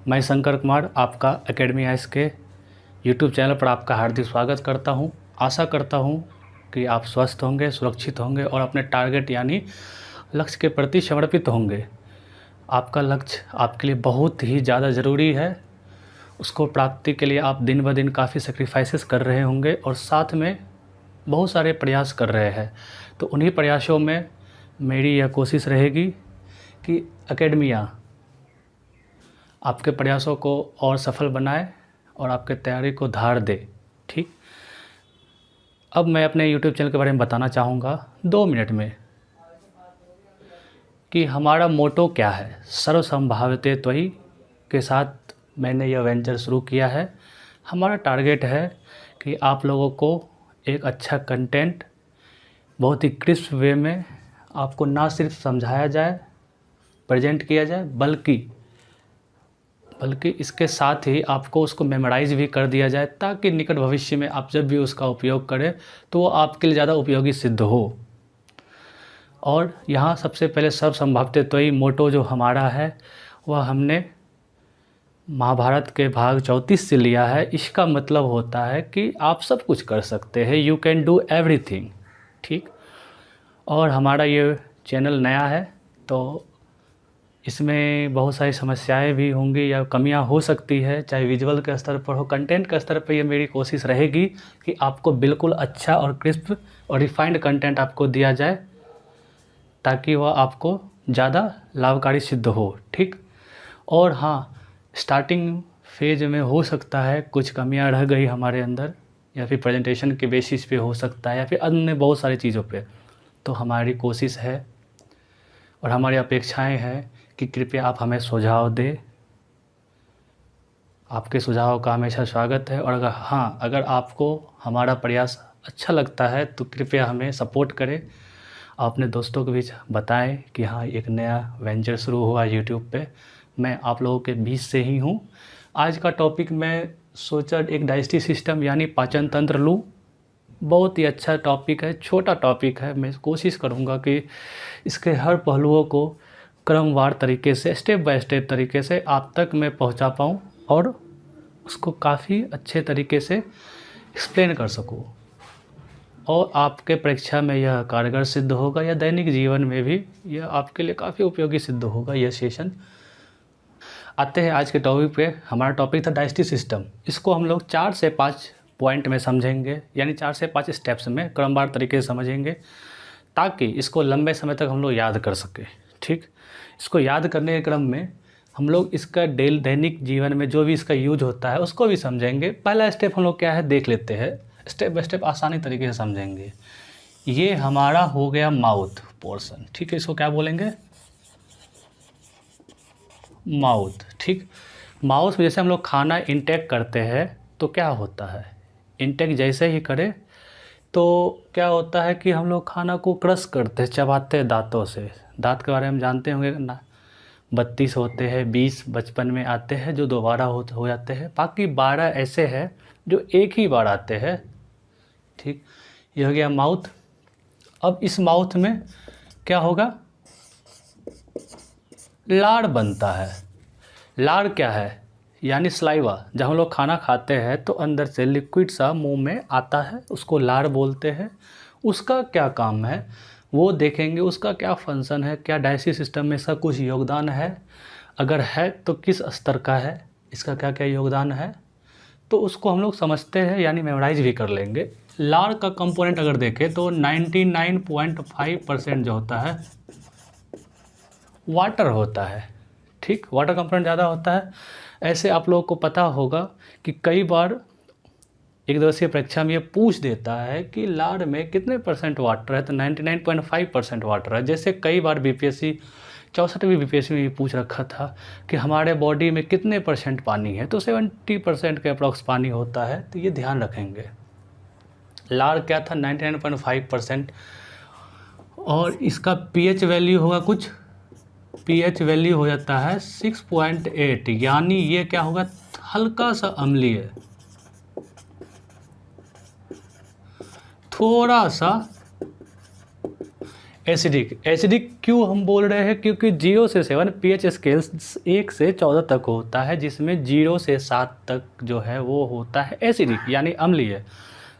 मैं शंकर कुमार आपका academy ice के यूट्यूब चैनल पर आपका हार्दिक स्वागत करता हूं। आशा करता हूं कि आप स्वस्थ होंगे, सुरक्षित होंगे और अपने टारगेट यानी लक्ष्य के प्रति समर्पित होंगे। आपका लक्ष्य आपके लिए बहुत ही ज़्यादा ज़रूरी है। उसको प्राप्ति के लिए आप दिन ब दिन काफ़ी सेक्रीफाइसेस कर रहे होंगे और साथ में बहुत सारे प्रयास कर रहे हैं। तो उन्हीं प्रयासों में मेरी यह कोशिश रहेगी कि एकेडमिया आपके प्रयासों को और सफल बनाए और आपके तैयारी को धार दे। ठीक, अब मैं अपने YouTube चैनल के बारे में बताना चाहूँगा 2 मिनट में कि हमारा मोटो क्या है। सर्वसंभाविते त्वयि के साथ मैंने यह वेंचर शुरू किया है। हमारा टारगेट है कि आप लोगों को एक अच्छा कंटेंट बहुत ही क्रिस्प वे में आपको ना सिर्फ समझाया जाए, प्रेजेंट किया जाए, बल्कि इसके साथ ही आपको उसको मेमोराइज़ भी कर दिया जाए, ताकि निकट भविष्य में आप जब भी उसका उपयोग करें तो वो आपके लिए ज़्यादा उपयोगी सिद्ध हो। और यहाँ सबसे पहले सर्वसंभाविते त्वयि मोटो जो हमारा है वह हमने महाभारत के भाग 34 से लिया है। इसका मतलब होता है कि आप सब कुछ कर सकते हैं, यू कैन डू एवरीथिंग। ठीक, और हमारा ये चैनल नया है तो इसमें बहुत सारी समस्याएं भी होंगी या कमियां हो सकती है, चाहे विजुअल के स्तर पर हो, कंटेंट के स्तर पर। ये मेरी कोशिश रहेगी कि आपको बिल्कुल अच्छा और क्रिस्प और रिफाइंड कंटेंट आपको दिया जाए, ताकि वह आपको ज़्यादा लाभकारी सिद्ध हो। ठीक, और हाँ, स्टार्टिंग फेज में हो सकता है कुछ कमियां रह गई हमारे अंदर, या फिर प्रेजेंटेशन के बेसिस पे हो सकता है, या फिर अन्य बहुत सारी चीज़ों पे। तो हमारी कोशिश है और हमारी अपेक्षाएं हैं कि कृपया आप हमें सुझाव दें। आपके सुझाव का हमेशा स्वागत है। और अगर आपको हमारा प्रयास अच्छा लगता है तो कृपया हमें सपोर्ट करें। अपने दोस्तों के बीच बताएं कि हाँ, एक नया वेंचर शुरू हुआ यूट्यूब पे। मैं आप लोगों के बीच से ही हूँ। आज का टॉपिक मैं सोचा एक डाइजेस्टिव सिस्टम यानी पाचन तंत्र लूँ। बहुत ही अच्छा टॉपिक है, छोटा टॉपिक है। मैं कोशिश करूँगा कि इसके हर पहलुओं को क्रमवार तरीके से, स्टेप बाय स्टेप तरीके से आप तक मैं पहुंचा पाऊं और उसको काफ़ी अच्छे तरीके से एक्सप्लेन कर सकूं, और आपके परीक्षा में यह कारगर सिद्ध होगा या दैनिक जीवन में भी यह आपके लिए काफ़ी उपयोगी सिद्ध होगा यह सेशन। आते हैं आज के टॉपिक पे। हमारा टॉपिक था डाइजेस्टिव सिस्टम। इसको हम लोग 4 से 5 पॉइंट में समझेंगे, यानी 4 से 5 स्टेप्स में क्रमवार तरीके से समझेंगे, ताकि इसको लंबे समय तक हम लोग याद कर सकें। ठीक, इसको याद करने के क्रम में हम लोग इसका दैनिक जीवन में जो भी इसका यूज होता है उसको भी समझेंगे। पहला स्टेप हम लोग क्या है देख लेते हैं, स्टेप बाय स्टेप आसानी तरीके से समझेंगे। ये हमारा हो गया माउथ पोर्शन। ठीक है, इसको क्या बोलेंगे? माउथ। ठीक, माउथ में जैसे हम लोग खाना इंटेक करते हैं तो क्या होता है, इंटेक जैसे ही करें तो क्या होता है कि हम लोग खाना को क्रश करते हैं, चबाते हैं दांतों से। दांत के बारे में जानते होंगे ना, 32 होते हैं, 20 बचपन में आते हैं जो दोबारा हो जाते हैं, बाकी 12 ऐसे हैं जो एक ही बार आते हैं। ठीक, ये हो गया माउथ। अब इस माउथ में क्या होगा, लार बनता है। लार क्या है, यानी स्लाइवा। जब हम लोग खाना खाते हैं तो अंदर से लिक्विड सा मुंह में आता है, उसको लार बोलते हैं। उसका क्या काम है वो देखेंगे, उसका क्या फंक्शन है, क्या डाइजेस्टिव सिस्टम में इसका कुछ योगदान है, अगर है तो किस स्तर का है, इसका क्या क्या योगदान है, तो उसको हम लोग समझते हैं, यानी मेमोराइज भी कर लेंगे। लार का कंपोनेंट अगर देखें तो 99.5% जो होता है वाटर होता है। ठीक, वाटर कंपोनेंट ज़्यादा होता है। ऐसे आप लोगों को पता होगा कि कई बार एक दिवसीय परीक्षा में ये पूछ देता है कि लार में कितने % वाटर है, तो 99.5% वाटर है। जैसे कई बार बीपीएससी 64वीं बीपीएससी में भी पूछ रखा था कि हमारे बॉडी में कितने % पानी है, तो 70% के अप्रॉक्स पानी होता है। तो ये ध्यान रखेंगे। लार क्या था, 99.5%। और इसका पीएच वैल्यू होगा कुछ, पीएच वैल्यू हो जाता है 6.8, यानी ये क्या होगा, हल्का सा अम्लीय, थोड़ा सा एसिडिक। एसिडिक क्यों हम बोल रहे हैं, क्योंकि 0 से 7 pH स्केल 1 से 14 तक होता है, जिसमें 0 से 7 तक जो है वो होता है एसिडिक यानी अम्लीय,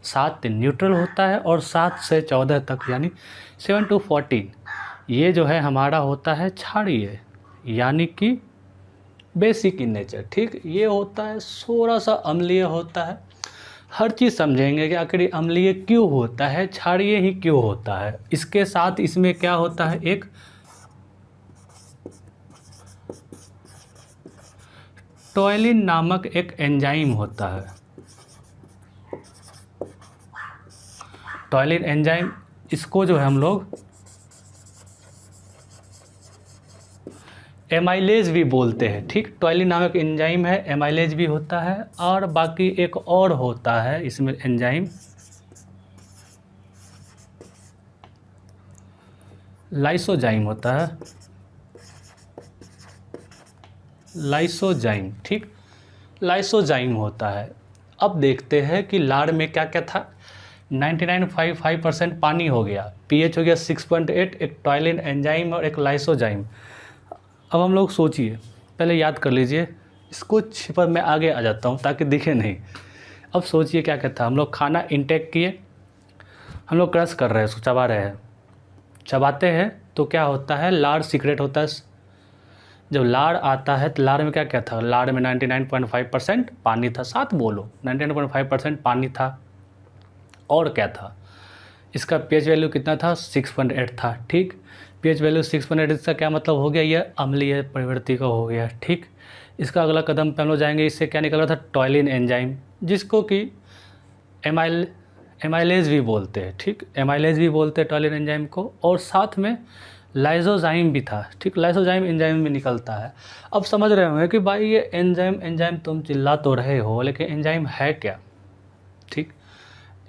7 न्यूट्रल होता है और 7 से 14 तक यानी 7 to 14 ये जो है हमारा होता है क्षारीय यानी कि बेसिक इन नेचर। ठीक, ये होता है थोड़ा सा अम्लीय होता है। हर चीज़ समझेंगे कि आखिर अम्लीय क्यों होता है, क्षारीय ही क्यों होता है। इसके साथ इसमें क्या होता है, एक टॉयलिन नामक एक एंजाइम होता है। टॉयलिन एंजाइम, इसको जो है हम लोग एमाइलेज भी बोलते हैं। ठीक, टॉयलिन नामक एंजाइम है, एमाइलेज भी होता है, और बाकी एक और होता है इसमें एंजाइम, लाइसोजाइम होता है, लाइसोजाइम। ठीक, लाइसोजाइम होता है। अब देखते हैं कि लार में क्या क्या था। 99.5% पानी हो गया, पीएच हो गया 6.8, एक टॉयलिन एंजाइम और एक लाइसोजाइम। अब हम लोग सोचिए, पहले याद कर लीजिए इसको, पर मैं आगे आ जाता हूँ ताकि दिखे नहीं। अब सोचिए क्या क्या था। हम लोग खाना इंटेक किए, हम लोग क्रश कर रहे हैं, उसको चबा रहे हैं, चबाते हैं तो क्या होता है, लार सीक्रेट होता है। जब लार आता है तो लार में क्या क्या था, लार में 99.5% पानी था। साथ बोलो, 99.5% पानी था। और क्या था, इसका pH वैल्यू कितना था, 6.8 था। ठीक, pH वैल्यू 6.8, इसका क्या मतलब हो गया, यह अम्लीय प्रवृत्ति का हो गया। ठीक, इसका अगला कदम पे हम लोग जाएंगे, इससे क्या निकल रहा था, टॉयलिन एंजाइम, जिसको कि एमाइलेज भी बोलते हैं। ठीक, एमाइलेज भी बोलते हैं टॉयलिन एंजाइम को, और साथ में लाइसोजाइम भी था। ठीक, लाइसोजाइम एंजाइम भी निकलता है। अब समझ रहे होंगे कि भाई ये एंजाइम तुम चिल्ला तो रहे हो, लेकिन एंजाइम है क्या। ठीक,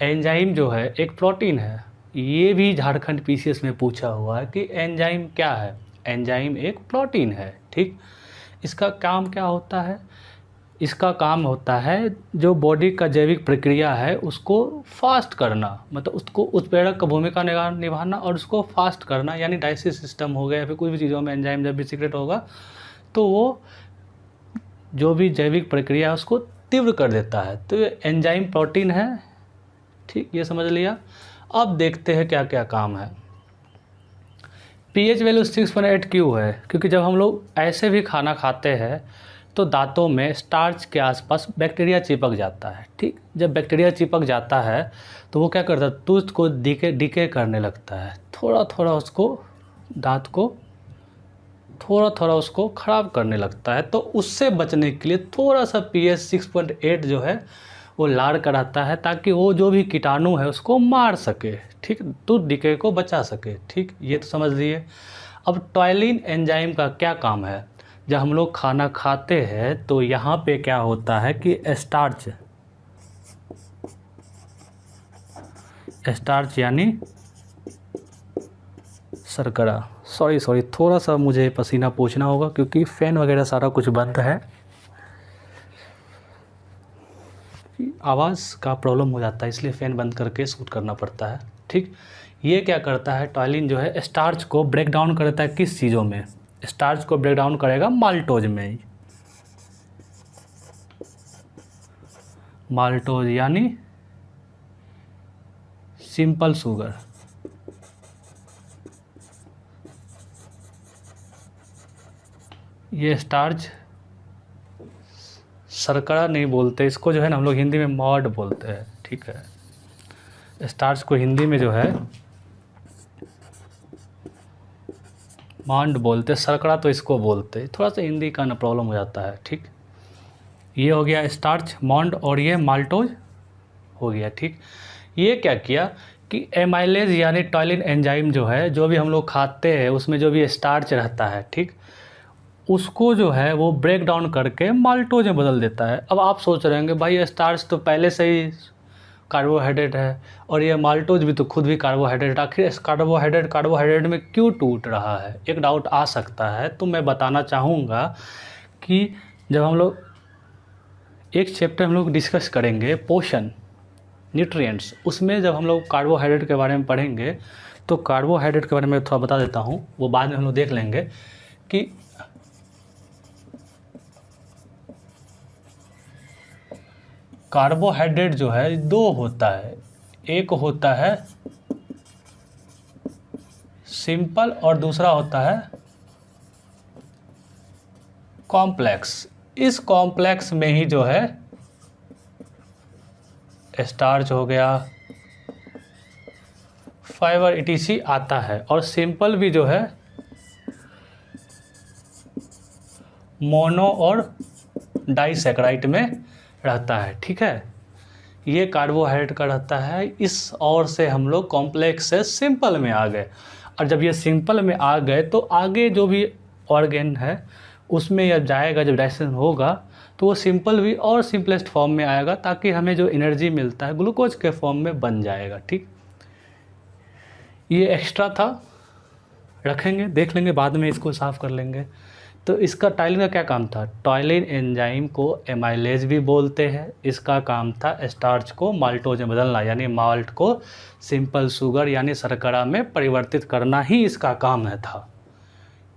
एंजाइम जो है एक प्रोटीन है। ये भी झारखंड पीसीएस में पूछा हुआ है कि एंजाइम क्या है। एंजाइम एक प्रोटीन है। ठीक, इसका काम क्या होता है, इसका काम होता है जो बॉडी का जैविक प्रक्रिया है उसको फास्ट करना, मतलब उसको उत्प्रेरक का भूमिका निभाना और उसको फास्ट करना, यानी डाइजेस्टिव सिस्टम हो गया या फिर कोई भी चीज़ों में एंजाइम जब भी सीक्रेट होगा तो वो जो भी जैविक प्रक्रिया है उसको तीव्र कर देता है। तो ये एंजाइम प्रोटीन है। ठीक, ये समझ लिया। अब देखते हैं क्या क्या काम है। pH वैल्यू 6.8 क्यों है, क्योंकि जब हम लोग ऐसे भी खाना खाते हैं तो दांतों में स्टार्च के आसपास बैक्टीरिया चिपक जाता है। ठीक, जब बैक्टीरिया चिपक जाता है तो वो क्या करता है, टूथ को डिके करने लगता है, थोड़ा थोड़ा उसको, दांत को थोड़ा थोड़ा उसको ख़राब करने लगता है। तो उससे बचने के लिए थोड़ा सा pH 6.8 जो है वो लार कराता है, ताकि वो जो भी कीटाणु है उसको मार सके। ठीक, टूथ डिके को बचा सके। ठीक, ये तो समझ लिए। अब टॉयलिन एंजाइम का क्या काम है, जब हम लोग खाना खाते हैं तो यहाँ पे क्या होता है कि स्टार्च यानी शर्करा, सॉरी थोड़ा सा मुझे पसीना पोंछना होगा क्योंकि फ़ैन वगैरह सारा कुछ बंद है, आवाज़ का प्रॉब्लम हो जाता है, इसलिए फ़ैन बंद करके शूट करना पड़ता है। ठीक, ये क्या करता है, टॉयलिन जो है स्टार्च को ब्रेक डाउन करता है। किस चीज़ों में, स्टार्च को ब्रेक डाउन करेगा माल्टोज में। माल्टोज यानी सिंपल शुगर। ये स्टार्च, शर्करा नहीं बोलते इसको, जो है ना हम लोग हिंदी में मॉड बोलते हैं। ठीक है, स्टार्च को हिंदी में जो है मॉन्ड बोलते, शर्करा तो इसको बोलते, थोड़ा सा हिंदी का ना प्रॉब्लम हो जाता है। ठीक, ये हो गया स्टार्च, मॉन्ड, और ये माल्टोज हो गया। ठीक, ये क्या किया कि एमाइलेज यानी टॉयलिन एंजाइम जो है, जो भी हम लोग खाते हैं उसमें जो भी स्टार्च रहता है, ठीक, उसको जो है वो ब्रेक डाउन करके माल्टोज में बदल देता है। अब आप सोच रहे होंगे भाई स्टार्च तो पहले से ही कार्बोहाइड्रेट है और ये माल्टोज भी तो खुद भी कार्बोहाइड्रेट, आखिर इस कार्बोहाइड्रेट में क्यों टूट रहा है, एक डाउट आ सकता है। तो मैं बताना चाहूँगा कि जब हम लोग एक चैप्टर हम लोग डिस्कस करेंगे पोषण, न्यूट्रिएंट्स, उसमें जब हम लोग कार्बोहाइड्रेट के बारे में पढ़ेंगे तो कार्बोहाइड्रेट के बारे में थोड़ा बता देता हूँ, वो बाद में हम लोग देख लेंगे कि कार्बोहाइड्रेट जो है दो होता है, एक होता है सिंपल और दूसरा होता है कॉम्प्लेक्स। इस कॉम्प्लेक्स में ही जो है स्टार्च हो गया, फाइबर etc आता है, और सिंपल भी जो है मोनो और डाइसैकेराइड में रहता है। ठीक है, ये कार्बोहाइड्रेट का रहता है। इस और से हम लोग कॉम्प्लेक्स से सिंपल में आ गए, और जब ये सिंपल में आ गए तो आगे जो भी ऑर्गेन है उसमें जब जाएगा, जब डाइजेशन होगा तो वो सिंपल भी और सिंपलेस्ट फॉर्म में आएगा, ताकि हमें जो एनर्जी मिलता है ग्लूकोज के फॉर्म में बन जाएगा। ठीक, ये एक्स्ट्रा था, रखेंगे, देख लेंगे, बाद में इसको साफ़ कर लेंगे। तो इसका टाइलिन का क्या काम था? टाइलिन एंजाइम को एमाइलेज भी बोलते हैं। इसका काम था स्टार्च को माल्टोज में बदलना, यानी माल्ट को सिंपल शुगर यानी शर्करा में परिवर्तित करना ही इसका काम है था।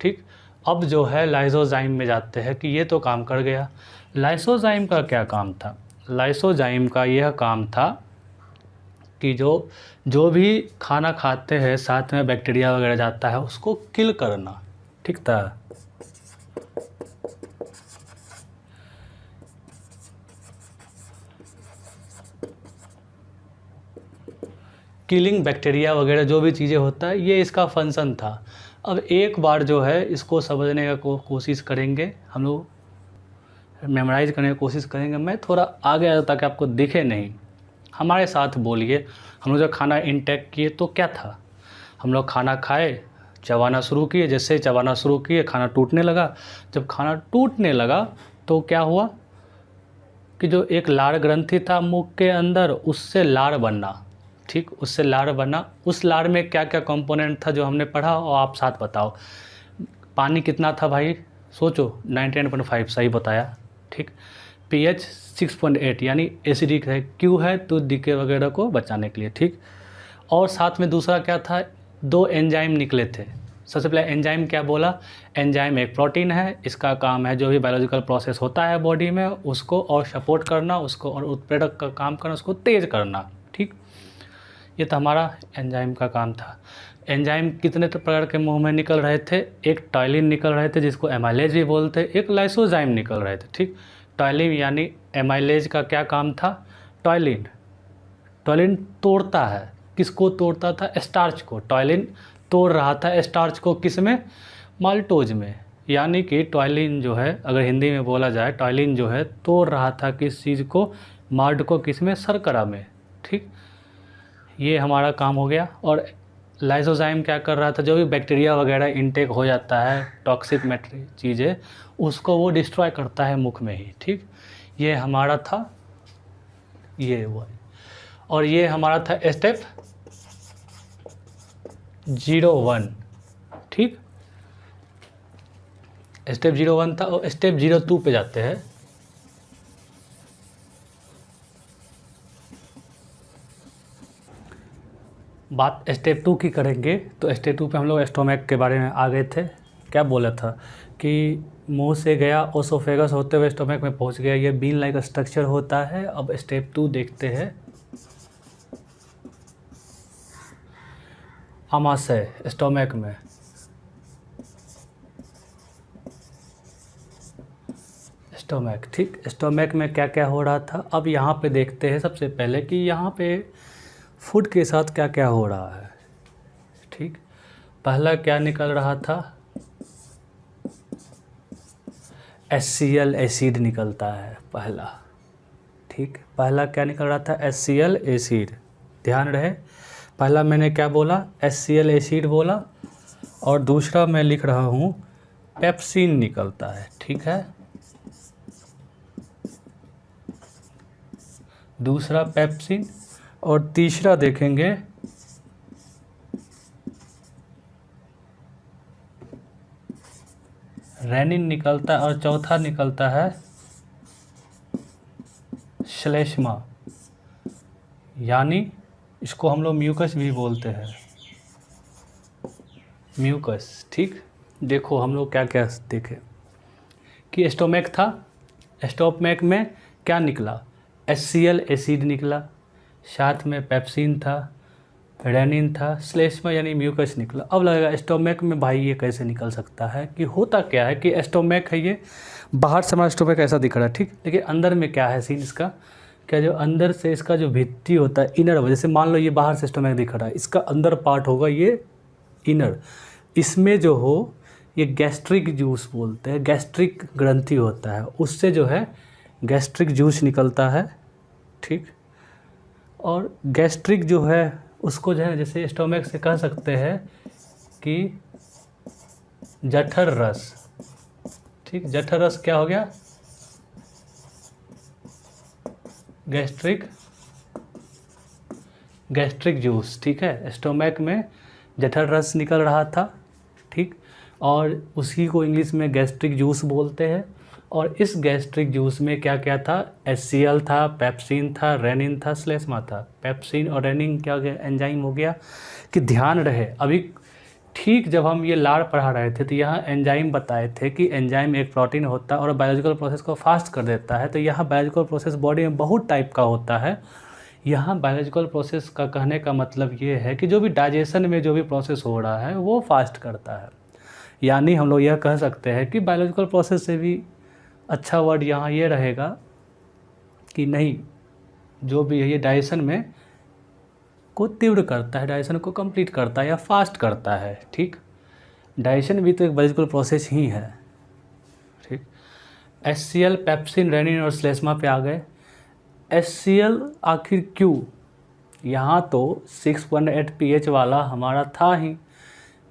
ठीक, अब जो है लाइसोजाइम में जाते हैं कि ये तो काम कर गया। लाइसोजाइम का क्या काम था? लाइसोजाइम का यह काम था कि जो भी खाना खाते हैं साथ में बैक्टीरिया वगैरह जाता है उसको किल करना। ठीक था, किलिंग बैक्टीरिया वगैरह जो भी चीज़ें होता है, ये इसका फंक्शन था। अब एक बार जो है इसको समझने का कोशिश करेंगे, हम लोग मेमोराइज करने की कोशिश करेंगे। मैं थोड़ा आगे आया ताकि आपको दिखे नहीं, हमारे साथ बोलिए। हम लोग जब खाना इंटेक किए तो क्या था? हम लोग खाना खाए, चबाना शुरू किए, जैसे ही चबाना शुरू किए खाना टूटने लगा। जब खाना टूटने लगा तो क्या हुआ कि जो एक लार ग्रंथि था मुख के अंदर, उससे लार बनना। ठीक, उससे लार बना। उस लार में क्या क्या कंपोनेंट था जो हमने पढ़ा, और आप साथ बताओ। पानी कितना था भाई? सोचो, 99.5 सही बताया। ठीक, pH 6.8 यानी एसिडिक है। क्यों है? तो डीके वगैरह को बचाने के लिए। ठीक, और साथ में दूसरा क्या था? दो एंजाइम निकले थे। सबसे पहले एंजाइम क्या बोला? एंजाइम एक प्रोटीन है, इसका काम है जो भी बायोलॉजिकल प्रोसेस होता है बॉडी में उसको और सपोर्ट करना, उसको और उत्प्रेरक का काम करना, उसको तेज करना। ठीक, ये तो हमारा एंजाइम का काम था। एंजाइम कितने प्रकार के मुंह में निकल रहे थे? एक टाइलिन निकल रहे थे जिसको एमाइलेज भी बोलते हैं, एक लाइसोजाइम निकल रहे थे। ठीक, टाइलिन यानी एमाइलेज का क्या काम था? टाइलिन तोड़ता है, किसको तोड़ता था? स्टार्च को। टाइलिन तोड़ रहा था स्टार्च को, किस में? माल्टोज में। यानी कि टाइलिन जो है, अगर हिंदी में बोला जाए, टाइलिन जो है तोड़ रहा था किस चीज़ को? माल्ट को, किस में? शर्करा में। ठीक, ये हमारा काम हो गया। और लाइसोजाइम क्या कर रहा था? जो भी बैक्टीरिया वगैरह इंटेक हो जाता है, टॉक्सिक मैटर चीज़ें, उसको वो डिस्ट्रॉय करता है मुख में ही। ठीक, ये हमारा था, ये वो। और ये हमारा था स्टेप 01। ठीक, स्टेप 01 था। और स्टेप 02 पे जाते हैं। बात स्टेप 2 की करेंगे तो स्टेप 2 पे हम लोग स्टोमक के बारे में आ गए थे। क्या बोला था कि मुंह से गया, ओसोफेगस होते हुए स्टोमक में पहुंच गया। ये बीन लाइक स्ट्रक्चर होता है। अब स्टेप 2 देखते हैं। आमाशय स्टोमक में, स्टोमक। ठीक, स्टोमक में क्या क्या हो रहा था? अब यहाँ पे देखते हैं सबसे पहले कि यहाँ पे फूड के साथ क्या क्या हो रहा है। ठीक, पहला क्या निकल रहा था? HCl एसिड निकलता है पहला। ठीक, पहला क्या निकल रहा था? HCl acid. ध्यान रहे, पहला मैंने क्या बोला? HCl एसिड बोला। और दूसरा मैं लिख रहा हूँ पेप्सिन निकलता है। ठीक है, दूसरा पेप्सिन। और तीसरा देखेंगे रेनिन निकलता है। और चौथा निकलता है श्लेष्मा, यानी इसको हम लोग म्यूकस भी बोलते हैं। म्यूकस। ठीक, देखो हम लोग क्या क्या देखे कि स्टोमैक था, स्टोमैक में क्या निकला, HCl एसिड निकला, साथ में पेप्सिन था, रेनिन था, श्लेष्मा यानी म्यूकस निकला। अब लगेगा स्टोमैक में भाई ये कैसे निकल सकता है, कि होता क्या है कि स्टोमैक है, ये बाहर से हमारा स्टोमैक ऐसा दिख रहा है, ठीक, लेकिन अंदर में क्या है सीन इसका, क्या जो अंदर से इसका जो भित्ति होता है इनर, जैसे मान लो ये बाहर से स्टोमैक दिख रहा है, इसका अंदर पार्ट होगा ये इनर, इसमें जो हो ये गैस्ट्रिक जूस बोलते हैं, गैस्ट्रिक ग्रंथि होता है, उससे जो है गैस्ट्रिक जूस निकलता है। ठीक, और गैस्ट्रिक जो है उसको जो है जैसे स्टोमैक से कह सकते हैं कि जठर रस। ठीक, जठर रस क्या हो गया, गैस्ट्रिक जूस। ठीक है, स्टोमैक में जठर रस निकल रहा था, ठीक, और उसी को इंग्लिश में गैस्ट्रिक जूस बोलते हैं। और इस गैस्ट्रिक जूस में क्या क्या था, HCl था, पेप्सिन था, रेनिन था, श्लेष्मा था। पेप्सिन और रेनिन क्या हो गया, एंजाइम हो गया। कि ध्यान रहे अभी ठीक जब हम ये लाड़ पढ़ा रहे थे तो यहाँ एंजाइम बताए थे कि एंजाइम एक प्रोटीन होता है और बायोलॉजिकल प्रोसेस को फास्ट कर देता है। तो यहाँ बायोलॉजिकल प्रोसेस बॉडी में बहुत टाइप का होता है। यहाँ बायोलॉजिकल प्रोसेस का कहने का मतलब ये है कि जो भी डाइजेशन में जो भी प्रोसेस हो रहा है वो फास्ट करता है। यानी हम लोग यह कह सकते हैं कि बायोलॉजिकल प्रोसेस से भी अच्छा वर्ड यहाँ ये रहेगा कि नहीं, जो भी है ये डाइजेशन में को तीव्र करता है, डाइजेशन को कंप्लीट करता है या फास्ट करता है। ठीक, डाइजेशन भी तो एक बायोलॉजिकल प्रोसेस ही है। ठीक, HCl, पेप्सिन, रेनिन और श्लेष्मा पे आ गए। HCl आखिर क्यों, यहाँ तो 6.8 pH वाला हमारा था ही,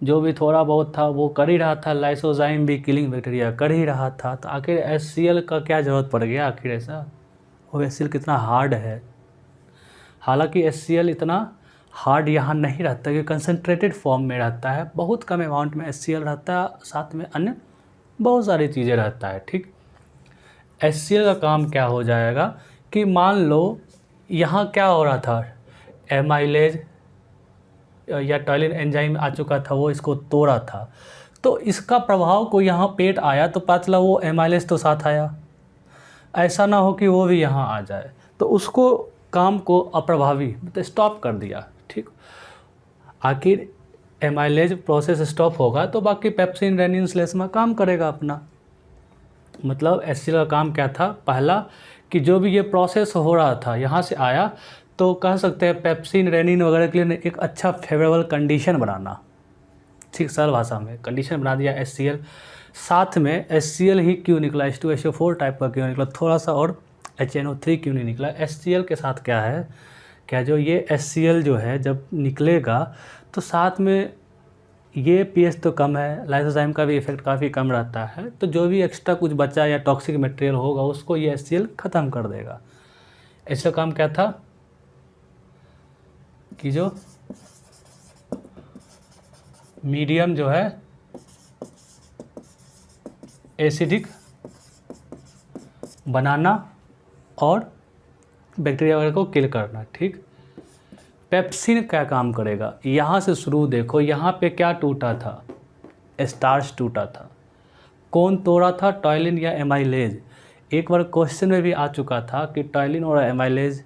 जो भी थोड़ा बहुत था वो कर ही रहा था, लाइसोजाइम भी किलिंग बैक्टीरिया कर ही रहा था, तो आखिर HCl का क्या ज़रूरत पड़ गया आखिर ऐसा, वो HCl कितना हार्ड है। हालांकि HCl इतना हार्ड यहाँ नहीं रहता, कि कंसनट्रेटेड फॉर्म में रहता है, बहुत कम अमाउंट में HCl रहता है, साथ में अन्य बहुत सारी चीज़ें रहता है। ठीक, HCl का काम क्या हो जाएगा कि मान लो यहाँ क्या हो रहा था, एमाइलेज या टॉयलिन एंजाइम आ चुका था, वो इसको तोड़ा था, तो इसका प्रभाव को यहाँ पेट आया तो पता चला वो एमाइलेज तो साथ आया, ऐसा ना हो कि वो भी यहाँ आ जाए, तो उसको काम को अप्रभावी मतलब स्टॉप कर दिया। ठीक, आखिर एमाइलेज प्रोसेस स्टॉप होगा तो बाकी पेप्सिन, रेनिन, श्लेष्मा काम करेगा अपना। मतलब HCl का काम क्या था, पहला कि जो भी ये प्रोसेस हो रहा था यहाँ से आया, तो कह सकते हैं पेप्सिन, रेनिन वगैरह के लिए एक अच्छा फेवरेबल कंडीशन बनाना। ठीक, सरल भाषा में कंडीशन बना दिया HCl। साथ में HCl ही क्यों निकला, H2SO4 टाइप का क्यों निकला, थोड़ा सा और HNO3 क्यों नहीं निकला। HCl के साथ क्या है, क्या जो ये HCl जो है जब निकलेगा तो साथ में ये pH तो कम है, लाइसोजाइम का भी इफेक्ट काफ़ी कम रहता है, तो जो भी एक्स्ट्रा कुछ बचा या टॉक्सिक मटेरियल होगा उसको ये HCl ख़त्म कर देगा। इसका काम क्या था कि जो मीडियम जो है एसिडिक बनाना और बैक्टीरिया वगैरह को किल करना। ठीक, पेप्सिन क्या काम करेगा, यहाँ से शुरू देखो, यहाँ पे क्या टूटा था, स्टार्च टूटा था, कौन तोड़ा था, टॉयलिन या एमाइलेज। एक बार क्वेश्चन में भी आ चुका था कि टॉयलिन और एमाइलेज,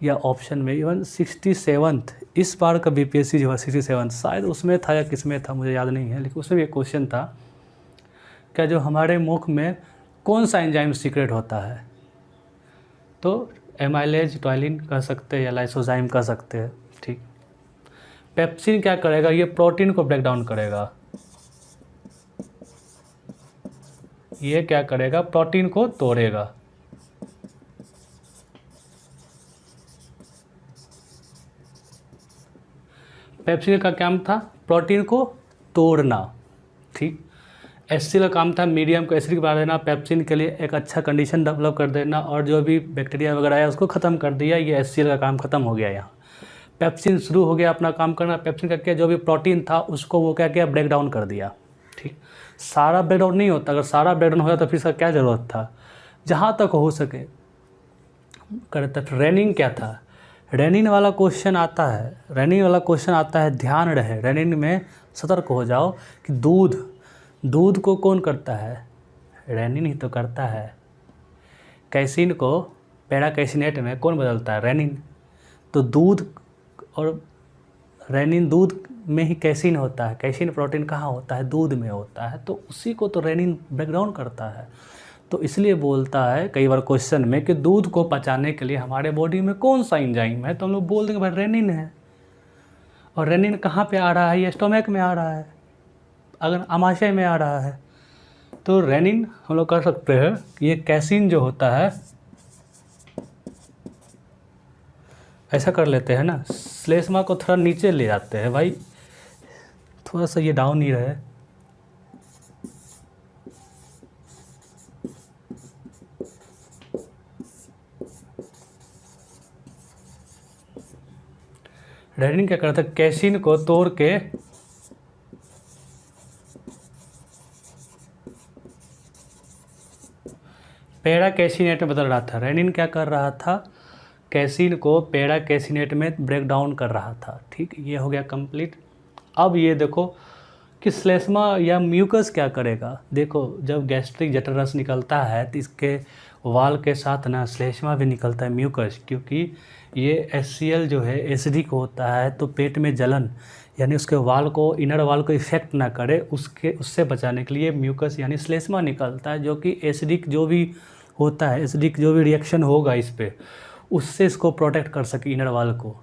या ऑप्शन में इवन 67th इस बार का BPSC जो है 67 शायद उसमें था या किस में था मुझे याद नहीं है, लेकिन उसमें भी एक क्वेश्चन था, क्या जो हमारे मुख में कौन सा एंजाइम सीक्रेट होता है, तो एमाइलेज, टॉयलिन कह सकते हैं या लाइसोजाइम कह सकते हैं। ठीक, पेप्सिन क्या करेगा, ये प्रोटीन को ब्रेक डाउन करेगा, ये क्या करेगा, प्रोटीन को तोड़ेगा। पेप्सिन का काम था प्रोटीन को तोड़ना। ठीक, HCl का काम था मीडियम को एसिडिक बना देना, पेप्सिन के लिए एक अच्छा कंडीशन डेवलप कर देना, और जो भी बैक्टीरिया वगैरह है उसको ख़त्म कर दिया। ये HCl का काम ख़त्म हो गया। यहाँ पेप्सिन शुरू हो गया अपना काम करना। पेप्सिन का क्या, जो भी प्रोटीन था उसको वो क्या किया, ब्रेक डाउन कर दिया। ठीक, सारा ब्रेक डाउन नहीं होता, अगर सारा ब्रेक डाउन हो जाता तो फिर इसका क्या ज़रूरत था, जहाँ तक हो सके करता। रेनिन क्या था, रेनिन वाला क्वेश्चन आता है, रेनिन वाला क्वेश्चन आता है, ध्यान रहे रेनिन में सतर्क हो जाओ कि दूध को कौन करता है, रेनिन ही तो करता है। कैसीन को पैराकैसिनेट में कौन बदलता है, रेनिन। तो दूध और रेनिन, दूध में ही कैसीन होता है, कैसीन प्रोटीन कहाँ होता है, दूध में होता है, तो उसी को तो रेनिन ब्रेक डाउन करता है। तो इसलिए बोलता है कई बार क्वेश्चन में कि दूध को पचाने के लिए हमारे बॉडी में कौन सा एंजाइम है, तो हम लोग बोल देंगे भाई रेनिन है। और रेनिन कहाँ पे आ रहा है, ये स्टोमक में आ रहा है, अगर आमाशय में आ रहा है। तो रेनिन हम लोग कर सकते हैं कि ये कैसीन जो होता है, ऐसा कर लेते हैं ना, श्लेष्मा को थोड़ा नीचे ले जाते हैं भाई, थोड़ा सा ये डाउन ही रहे। रेनिन क्या करता है, कैसीन को तोड़ के पैराकैसिनेट में बदल रहा था। रेनिन क्या कर रहा था, कैसीन को पैराकैसिनेट में ब्रेक डाउन कर रहा था। ठीक, ये हो गया कंप्लीट। अब ये देखो कि श्लेष्मा या म्यूकस क्या करेगा। देखो जब गैस्ट्रिक जठररस निकलता है तो इसके वाल के साथ ना श्लेष्मा भी निकलता है, म्यूकस, क्योंकि ये HCl जो है एसिडिक होता है, तो पेट में जलन यानी उसके वाल को, इनर वाल को इफेक्ट ना करे, उससे बचाने के लिए म्यूकस यानी श्लेष्मा निकलता है, जो कि एसिडिक जो भी होता है, एसिडिक जो भी रिएक्शन होगा इस पर, उससे इसको प्रोटेक्ट कर सके इनर वाल को।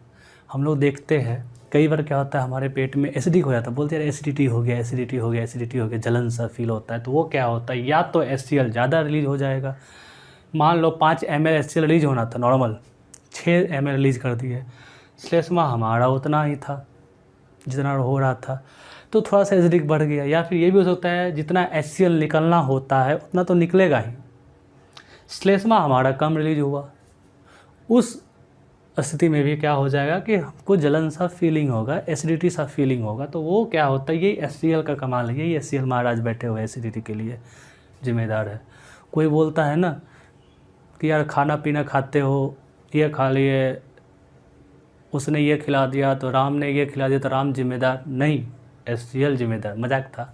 हम लोग देखते हैं कई बार क्या होता है, हमारे पेट में एसिडिक हो जाता है, बोलते हैं एसिडिटी हो गया, एसिडिटी हो गया, एसिडिटी हो गया, जलन सा फील होता है। तो वो क्या होता है, या तो HCl ज़्यादा रिलीज हो जाएगा, मान लो 5 ml HCl रिलीज होना था नॉर्मल, 6 ml रिलीज कर दिए। श्लेष्मा हमारा उतना ही था जितना हो रहा था, तो थोड़ा सा एसिडिक बढ़ गया। या फिर ये भी हो सकता है जितना HCl निकलना होता है उतना तो निकलेगा ही, श्लेष्मा हमारा कम रिलीज हुआ, उस स्थिति में भी क्या हो जाएगा कि हमको जलन सा फीलिंग होगा, एसिडिटी सा फीलिंग होगा। तो वो क्या होता है, यही HCl का कमाल है, यही HCl महाराज बैठे हुए एसिडिटी के लिए जिम्मेदार है। कोई बोलता है ना कि यार खाना पीना खाते हो, ये खा लिए, उसने ये खिला दिया तो राम ने ये खिला दिया तो राम जिम्मेदार नहीं, HCl जिम्मेदार। मजाक था,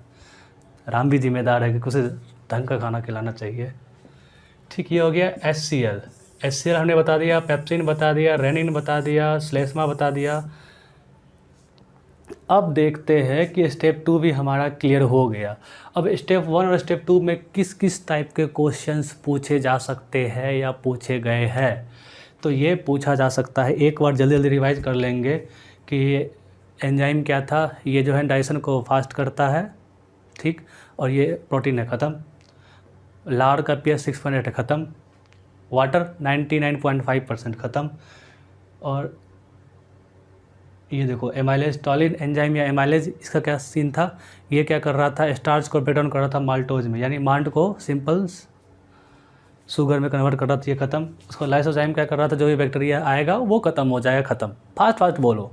राम भी जिम्मेदार है कि कुछ ढंग का खाना खिलाना चाहिए। ठीक, ये हो गया HCl हमने बता दिया, पेप्सिन बता दिया, रेनिन बता दिया, श्लेष्मा बता दिया। अब देखते हैं कि स्टेप 2 भी हमारा क्लियर हो गया। अब स्टेप 1 और स्टेप 2 में किस किस टाइप के क्वेश्चंस पूछे जा सकते हैं या पूछे गए हैं, तो ये पूछा जा सकता है। एक बार जल्दी जल्दी रिवाइज कर लेंगे कि ये एंजाइम क्या था, ये जो है डाइजेशन को फास्ट करता है, ठीक, और ये प्रोटीन है ख़त्म, लार का pH 6.8 है ख़त्म, वाटर 99.5% ख़त्म, और ये देखो एमाइलेज टॉलिन एंजाइम या एमाइलेज, इसका क्या सीन था, ये क्या कर रहा था, स्टार्च को ब्रेक डाउन कर रहा था माल्टोज में, यानी माल्ट को सिंपल शुगर में कन्वर्ट कर रहा था, ये ख़त्म। उसको लाइसोजाइम क्या कर रहा था, जो भी बैक्टीरिया आएगा वो ख़त्म हो जाएगा, ख़त्म। फास्ट बोलो,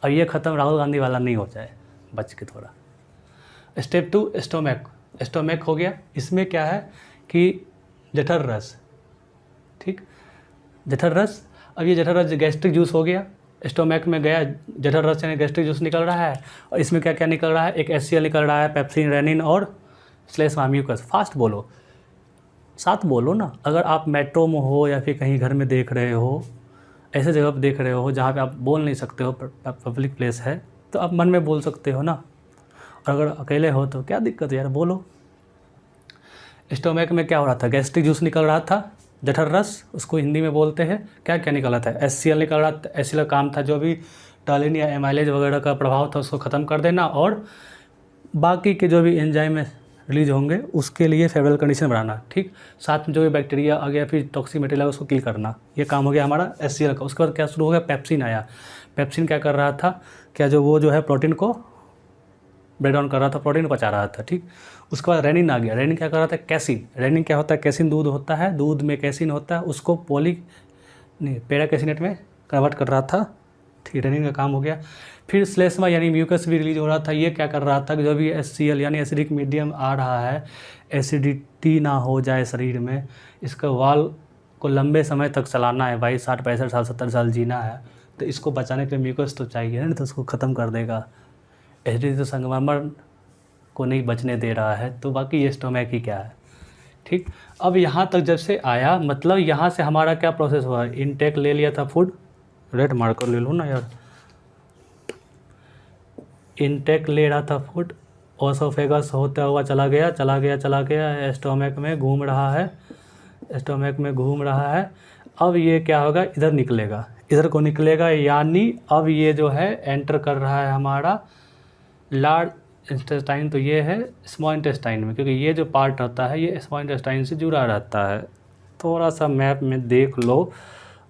और ये ख़त्म राहुल गांधी वाला नहीं हो जाए, बच के थोड़ा। स्टेप 2 स्टोमक हो गया। इसमें क्या है कि जठर रस, ठीक, जठर रस। अब ये जठर रस गैस्ट्रिक जूस हो गया, स्टोमक में गया, जठर रस यानी गैस्ट्रिक जूस निकल रहा है, और इसमें क्या क्या निकल रहा है, एक HCl निकल रहा है, पेप्सिन, रेनिन और श्लेष्मा म्यूकस। फास्ट बोलो, साथ बोलो ना। अगर आप मेट्रो में हो या फिर कहीं घर में देख रहे हो, ऐसे जगह पर देख रहे हो जहाँ पे आप बोल नहीं सकते हो, पब्लिक प्लेस है, तो आप मन में बोल सकते हो ना। और अगर अकेले हो तो क्या दिक्कत है यार, बोलो। स्टोमक में क्या हो रहा था, गैस्ट्रिक जूस निकल रहा था, जठर रस उसको हिंदी में बोलते हैं। क्या क्या निकल रहा था, HCl निकल रहा था। HCl का काम था जो भी टॉलिन या एमाइलेज वगैरह का प्रभाव था उसको ख़त्म कर देना, और बाकी के जो भी एंजाइम रिलीज होंगे उसके लिए फेवरेबल कंडीशन बनाना, ठीक। साथ में जो भी बैक्टीरिया आ गया, फिर टॉक्सिक मटेरियल उसको किल करना, ये काम हो गया हमारा HCl का। उसके बाद क्या शुरू हो गया, पेप्सिन आया। पेप्सिन क्या कर रहा था, क्या जो वो जो है प्रोटीन को ब्रेक डाउन कर रहा था, प्रोटीन पचा रहा था, ठीक। उसके बाद रेनिन आ गया। रेनिन क्या कर रहा था, कैसिन। रेनिन क्या होता है, कैसिन दूध होता है, दूध में कैसिन होता है, उसको पैराकैसिनेट में कन्वर्ट कर रहा था, ठीक। रेनिन का काम हो गया। फिर श्लेष्मा यानी म्यूकस भी रिलीज हो रहा था। ये क्या कर रहा था कि जो भी HCl यानी एसिडिक मीडियम आ रहा है, एसिडिटी ना हो जाए शरीर में, इसका वाल को लंबे समय तक चलाना है भाई, 60-65 साल 70 साल जीना है, तो इसको बचाने के लिए म्यूकस तो चाहिए ना, तो उसको ख़त्म कर देगा। एसिडिटी तो संगमरमर को नहीं बचने दे रहा है, तो बाकी ये स्टोमैक ही क्या है। ठीक, अब यहाँ तक जब से आया, मतलब यहाँ से हमारा क्या प्रोसेस हुआ, इनटेक ले लिया था फूड, रेड मार्कर ले लूँ ना यार, इनटेक ले रहा था फूड, ओसोफेगस होता हुआ चला गया, स्टोमैक में घूम रहा है, स्टोमैक में घूम रहा है। अब ये क्या होगा, इधर निकलेगा, इधर को निकलेगा, यानी अब ये जो है एंटर कर रहा है हमारा लार्ज इंटेस्टाइन, तो ये है स्मॉल इंटेस्टाइन में, क्योंकि ये जो पार्ट होता है ये स्मॉल इंटेस्टाइन से जुड़ा रहता है। थोड़ा सा मैप में देख लो,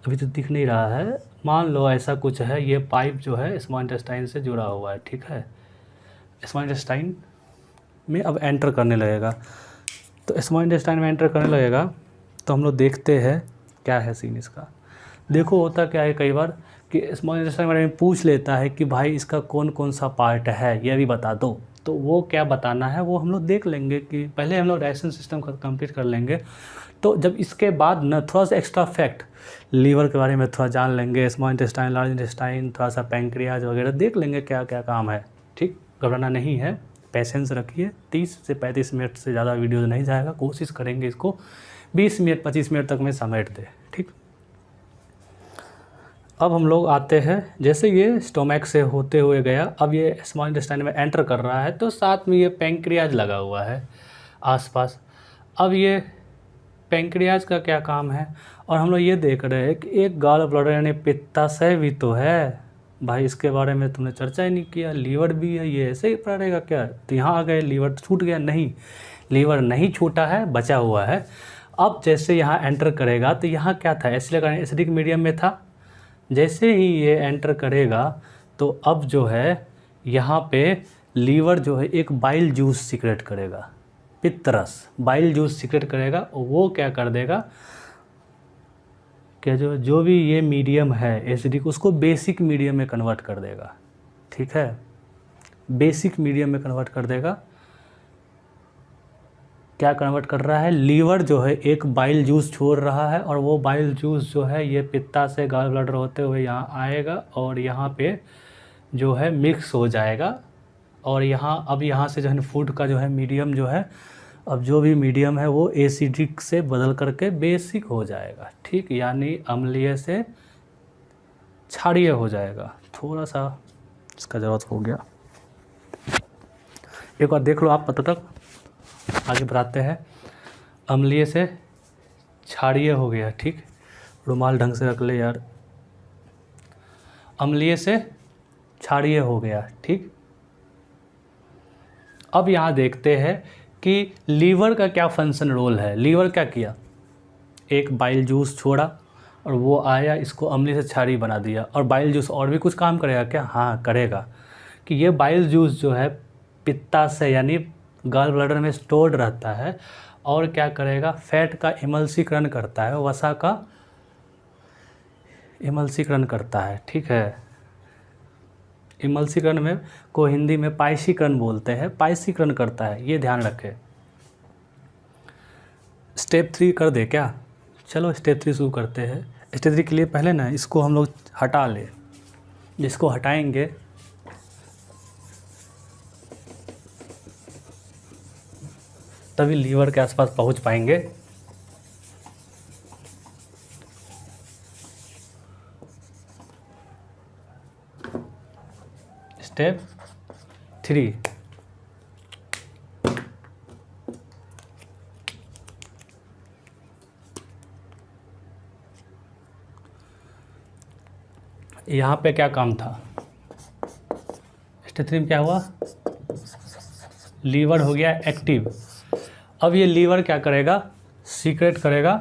अभी तो दिख नहीं रहा है, मान लो ऐसा कुछ है, ये पाइप जो है स्मॉल इंटेस्टाइन से जुड़ा हुआ है। ठीक है, स्मॉल इंटेस्टाइन में अब एंटर करने लगेगा, तो स्मॉल इंटेस्टाइन में एंटर करने लगेगा, तो हम लोग देखते हैं क्या है सीन इसका। देखो होता क्या है कई बार कि स्मॉल इंटेस्टाइन के बारे में पूछ लेता है कि भाई इसका कौन कौन सा पार्ट है, ये भी बता दो, तो वो क्या बताना है वो हम लोग देख लेंगे, कि पहले हम लोग डाइजेशन सिस्टम का कंप्लीट कर लेंगे। तो जब इसके बाद न थोड़ा सा एक्स्ट्रा फैक्ट लीवर के बारे में थोड़ा जान लेंगे, स्मॉल इंटेस्टाइन, लार्ज इंटेस्टाइन, थोड़ा सा पैंक्रियाज वगैरह देख लेंगे क्या क्या काम है। ठीक, घबराना नहीं है, पेशेंस रखिए, 30 से 35 मिनट से ज़्यादा वीडियो नहीं जाएगा, कोशिश करेंगे इसको 20 मिनट 25 मिनट तक में समेट दे। ठीक, अब हम लोग आते हैं, जैसे ये स्टोमैक से होते हुए गया, अब ये स्मॉल इंटेस्टाइन में एंटर कर रहा है, तो साथ में ये पैंक्रियाज लगा हुआ है आसपास। अब ये पैंक्रियाज का क्या काम है, और हम लोग ये देख रहे हैं कि एक गॉल ब्लैडर यानी पित्ताशय भी तो है भाई, इसके बारे में तुमने चर्चा ही नहीं किया। लीवर भी है, ये ऐसे ही पड़ेगा क्या, तो यहाँ आ गए लीवर छूट गया, नहीं लीवर नहीं छूटा है, बचा हुआ है। अब जैसे यहाँ एंटर करेगा, तो यहाँ क्या था, एसिडिक मीडियम में था, जैसे ही ये एंटर करेगा तो अब जो है यहाँ पे लीवर जो है एक बाइल जूस सीक्रेट करेगा, पित्तरस बाइल जूस सीक्रेट करेगा, वो क्या कर देगा कि जो भी ये मीडियम है एसिडिक, उसको बेसिक मीडियम में कन्वर्ट कर देगा। ठीक है, बेसिक मीडियम में कन्वर्ट कर देगा। क्या कन्वर्ट कर रहा है, लीवर जो है एक बाइल जूस छोड़ रहा है, और वो बाइल जूस जो है ये पित्ता से गॉल ब्लैडर होते हुए यहाँ आएगा, और यहाँ पे जो है मिक्स हो जाएगा, और यहाँ अब यहाँ से जो है फूड का जो है मीडियम जो है, अब जो भी मीडियम है वो एसिडिक से बदल करके बेसिक हो जाएगा। ठीक, यानी अम्लीय से क्षारीय हो जाएगा। थोड़ा सा इसका ज़रूरत हो गया, एक बार देख लो आप, पता तक आगे बढ़ाते हैं। अम्लीय से क्षारीय हो गया। ठीक, रुमाल ढंग से रख ले यार, अम्लीय से क्षारीय हो गया। ठीक, अब यहाँ देखते हैं कि लीवर का क्या फंक्शन रोल है। लीवर क्या किया, एक बाइल जूस छोड़ा और वो आया, इसको अम्लीय से क्षारीय बना दिया। और बाइल जूस और भी कुछ काम करेगा क्या, हाँ करेगा, कि ये बाइल जूस जो है पित्ताशय यानी गॉल ब्लैडर में स्टोर्ड रहता है, और क्या करेगा, फैट का इमल्सीकरण करता है, वसा का इमल्सीकरण करता है। ठीक है, इमल्सीकरण में को हिंदी में पायसीकरण बोलते हैं, पायसीकरण करता है, ये ध्यान रखें। स्टेप 3 कर दे क्या, चलो स्टेप 3 शुरू करते हैं। स्टेप 3 के लिए पहले ना इसको हम लोग हटा ले, जिसको हटाएंगे तभी लीवर के आसपास पहुंच पाएंगे। स्टेप 3, यहाँ पे क्या काम था, स्टेप 3 में क्या हुआ, लीवर हो गया एक्टिव। अब ये लीवर क्या करेगा, सीक्रेट करेगा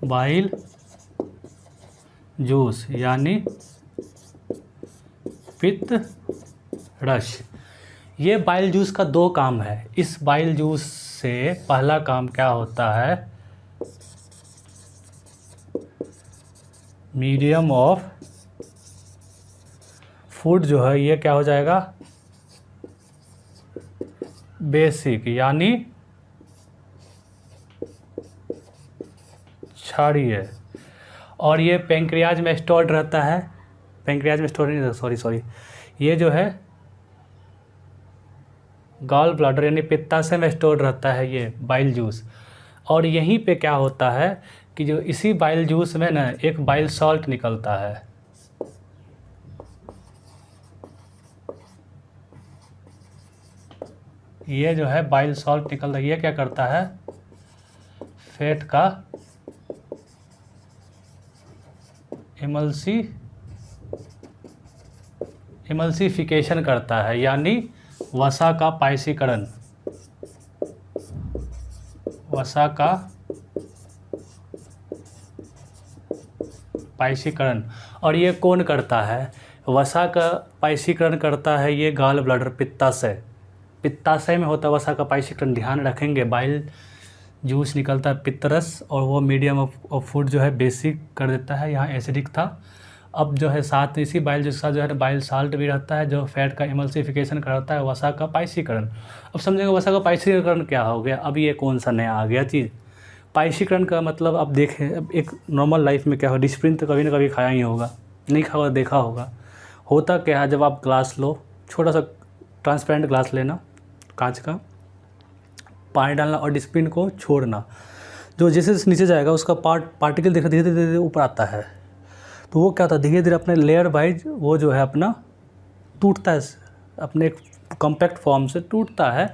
बाइल जूस यानी पित्त रस। ये बाइल जूस का 2 काम है। इस बाइल जूस से पहला काम क्या होता है, मीडियम ऑफ फूड जो है ये क्या हो जाएगा, बेसिक यानी क्षारीय, और ये पेंक्रियाज में स्टोर्ड रहता है, पेंक्रियाज में स्टोर नहीं, सॉरी ये जो है गॉल ब्लैडर यानी पित्ताशय में स्टोर रहता है ये बाइल जूस। और यहीं पे क्या होता है कि जो इसी बाइल जूस में ना एक बाइल सॉल्ट निकलता है, ये जो है बाइल सॉल्ट निकल रहा है, ये क्या करता है, फैट का इमल्सिफिकेशन करता है, यानी वसा का पाइसीकरण, वसा का पाइसीकरण। और ये कौन करता है, वसा का पाइसीकरण करता है ये गॉल ब्लैडर, पित्ताशय, पित्ताशय में होता है वसा का पाइसीकरण। ध्यान रखेंगे बाइल जूस निकलता है पित्तरस, और वो मीडियम ऑफ फूड जो है बेसिक कर देता है, यहाँ एसिडिक था। अब जो है साथ इसी बाइल जूस का जो है बाइल साल्ट भी रहता है जो फैट का इमल्सिफिकेशन कराता है, वसा का पाइसीकरण। अब समझेंगे वसा का पाइसीकरण क्या हो गया, अब ये कौन सा नया आ गया चीज़। पाइसीकरण का मतलब अब देखें, अब एक नॉर्मल लाइफ में क्या हो, डिस्प्रिन तो कभी ना कभी खाया ही होगा, नहीं खाया देखा होगा। होता क्या है, जब आप ग्लास लो, छोटा सा ट्रांसपेरेंट ग्लास लेना कांच का, पानी डालना और डिस्प्रिन को छोड़ना, जो जैसे नीचे जाएगा उसका पार्टिकल धीरे धीरे ऊपर आता है, तो वो क्या होता है धीरे धीरे अपने लेयर वाइज वो जो है अपना टूटता है, अपने एक कॉम्पैक्ट फॉर्म से टूटता है।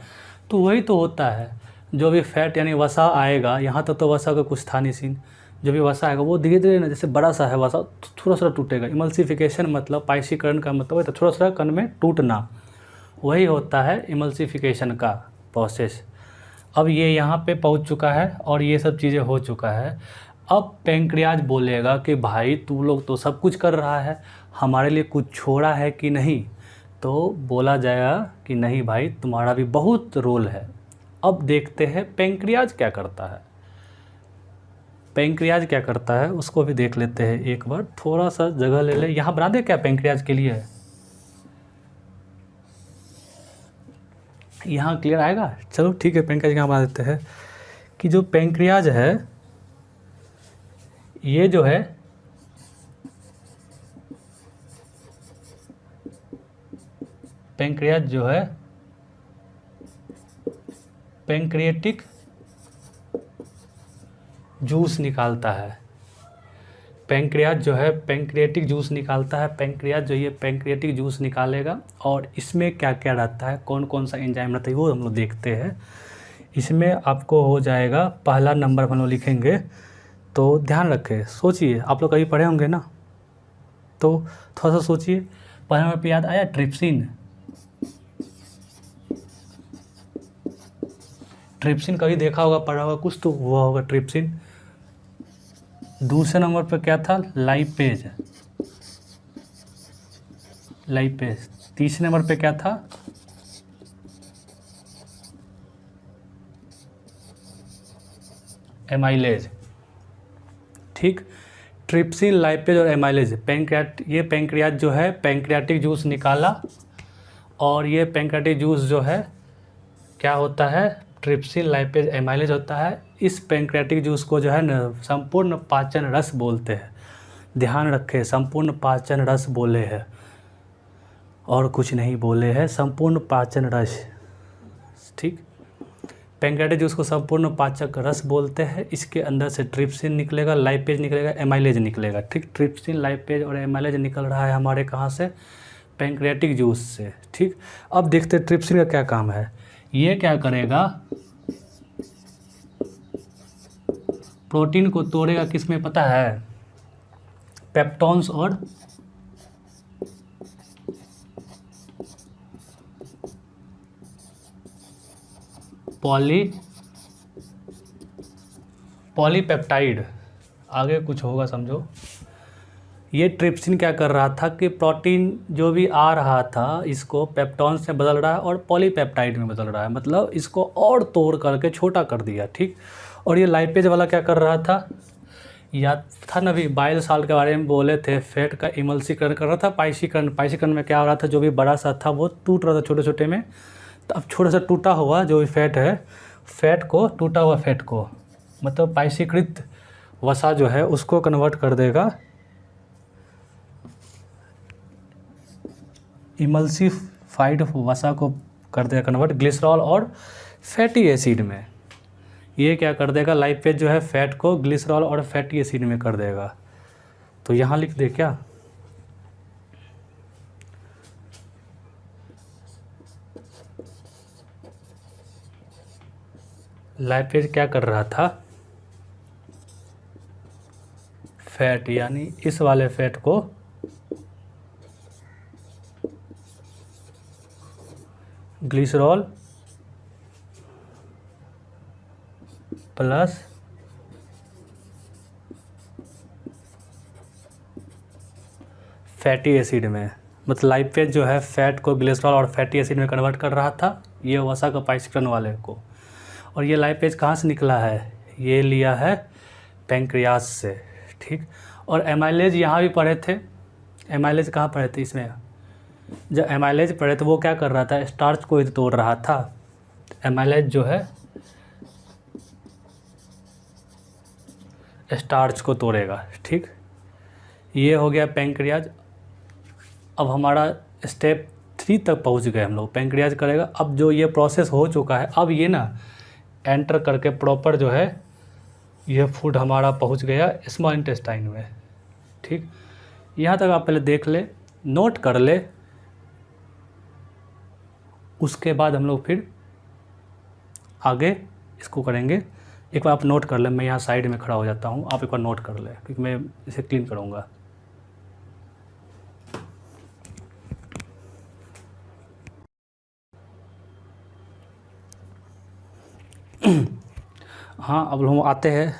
तो वही तो होता है, जो भी फैट यानी वसा आएगा, यहाँ तक तो वसा का कुछ था नहीं सीन, जो भी वसा आएगा वो धीरे धीरे ना, जैसे बड़ा सा है वसा तो थोड़ा सा टूटेगा। इमल्सिफिकेशन मतलब पाइसीकरण का मतलब है तो थोड़ा सा कण में टूटना, वही होता है इमल्सिफिकेशन का प्रोसेस। अब ये यहाँ पे पहुँच चुका है और ये सब चीज़ें हो चुका है। अब पेंक्रियाज बोलेगा कि भाई तू लोग तो सब कुछ कर रहा है, हमारे लिए कुछ छोड़ा है कि नहीं, तो बोला जाएगा कि नहीं भाई तुम्हारा भी बहुत रोल है। अब देखते हैं पेंक्रियाज क्या करता है, पेंक्रियाज क्या करता है उसको भी देख लेते हैं एक बार। थोड़ा सा जगह ले ले, यहाँ बना दे क्या पेंक्रियाज के लिए, यहाँ क्लियर आएगा। चलो ठीक है, पेंक्रियाज यहाँ बना देते हैं कि जो पेंक्रियाज है ये जो है पेंक्रियाज जो है पेंक्रियाटिक जूस निकालता है, पेंक्रियाज जो है पेंक्रियाटिक जूस निकालता है। पेंक्रियाज जो ये पेंक्रियाटिक जूस निकालेगा और इसमें क्या क्या रहता है, कौन कौन सा एंजाइम रहता है वो हम लोग देखते हैं। इसमें आपको हो जाएगा पहला नंबर हम लोग लिखेंगे, तो ध्यान रखें, सोचिए, आप लोग कभी पढ़े होंगे ना, तो थोड़ा सा सोचिए। पहले नंबर पे याद आया ट्रिप्सिन, ट्रिप्सिन कभी देखा होगा, पढ़ा होगा कुछ तो हुआ होगा ट्रिप्सिन। दूसरे नंबर पर क्या था, लाइपेज, लाइपेज। तीसरे नंबर पे क्या था, एमाइलेज। ठीक, ट्रिप्सिन, लाइपेज और एमाइलेज। ये पेंक्रियाज जो है पेंक्रियाटिक जूस निकाला, और ये पेंक्रियाटिक जूस जो है क्या होता है, ट्रिप्सिन, लाइपेज, एमाइलेज होता है। इस पेंक्रियाटिक जूस को जो है न संपूर्ण पाचन रस बोलते हैं। ध्यान रखें, संपूर्ण पाचन रस बोले हैं और कुछ नहीं बोले हैं, संपूर्ण पाचन रस। ठीक, पेंक्रियाटिक जूस को संपूर्ण पाचक रस बोलते हैं। इसके अंदर से ट्रिप्सिन निकलेगा, लाइपेज निकलेगा, एमाइलेज निकलेगा। ठीक, ट्रिप्सिन, लाइपेज और एमाइलेज निकल रहा है हमारे कहाँ से, पेंक्रियाटिक जूस से। ठीक, अब देखते हैं ट्रिप्सिन का क्या काम है। ये क्या करेगा, प्रोटीन को तोड़ेगा, किस में पता है, पेप्टोन्स और पॉलीपेप्टाइड, आगे कुछ होगा समझो। ये ट्रिप्सिन क्या कर रहा था कि प्रोटीन जो भी आ रहा था इसको पेप्टोन्स में बदल रहा है और पॉलीपेप्टाइड में बदल रहा है, मतलब इसको और तोड़ करके छोटा कर दिया। ठीक, और ये लाइपेज वाला क्या कर रहा था, याद था ना, भी बाइल साल्ट के बारे में बोले थे, फैट का इमल्सीकरण कर रहा था। पाइसीकरण में क्या हो रहा था, जो भी बड़ा सा था वो टूट रहा था छोटे छोटे में, तो अब छोटा सा टूटा हुआ जो भी फैट है, फैट को, टूटा हुआ फैट को, मतलब पाइसीकृत वसा जो है उसको कन्वर्ट कर देगा इमल्सिफाइड वसा को कर देगा कन्वर्ट ग्लिसरॉल और फैटी एसिड में। ये क्या कर देगा, लाइपेज जो है फैट को ग्लिसरॉल और फैटी एसिड में कर देगा। तो यहाँ लिख दे क्या, लाइपेज क्या कर रहा था, फैट यानी इस वाले फैट को ग्लिसरॉल प्लस फैटी एसिड में, मतलब लाइपेज जो है फैट को ग्लिसरॉल और फैटी एसिड में कन्वर्ट कर रहा था, ये वसा का पाइस्क्रन वाले को। और ये लाइपेज कहाँ से निकला है, ये लिया है पैंक्रियास से, ठीक। और एमाइलेज यहाँ भी पढ़े थे, एमाइलेज कहाँ पढ़े थे इसमें, जब एमाइलेज पढ़े तो वो क्या कर रहा था, स्टार्च को ही तोड़ रहा था। एमाइलेज जो है स्टार्च को तोड़ेगा, ठीक। ये हो गया पैंक्रियाज। अब हमारा स्टेप 3 तक पहुंच गए हम लोग, पैंक्रियाज करेगा। अब जो ये प्रोसेस हो चुका है, अब ये ना एंटर करके प्रॉपर जो है ये फूड हमारा पहुंच गया स्मॉल इंटेस्टाइन में, ठीक। यहाँ तक आप पहले देख ले, नोट कर ले, उसके बाद हम लोग फिर आगे इसको करेंगे। एक बार आप नोट कर ले, मैं यहाँ साइड में खड़ा हो जाता हूँ, आप एक बार नोट कर ले क्योंकि मैं इसे क्लीन करूँगा। हाँ, अब हम आते हैं,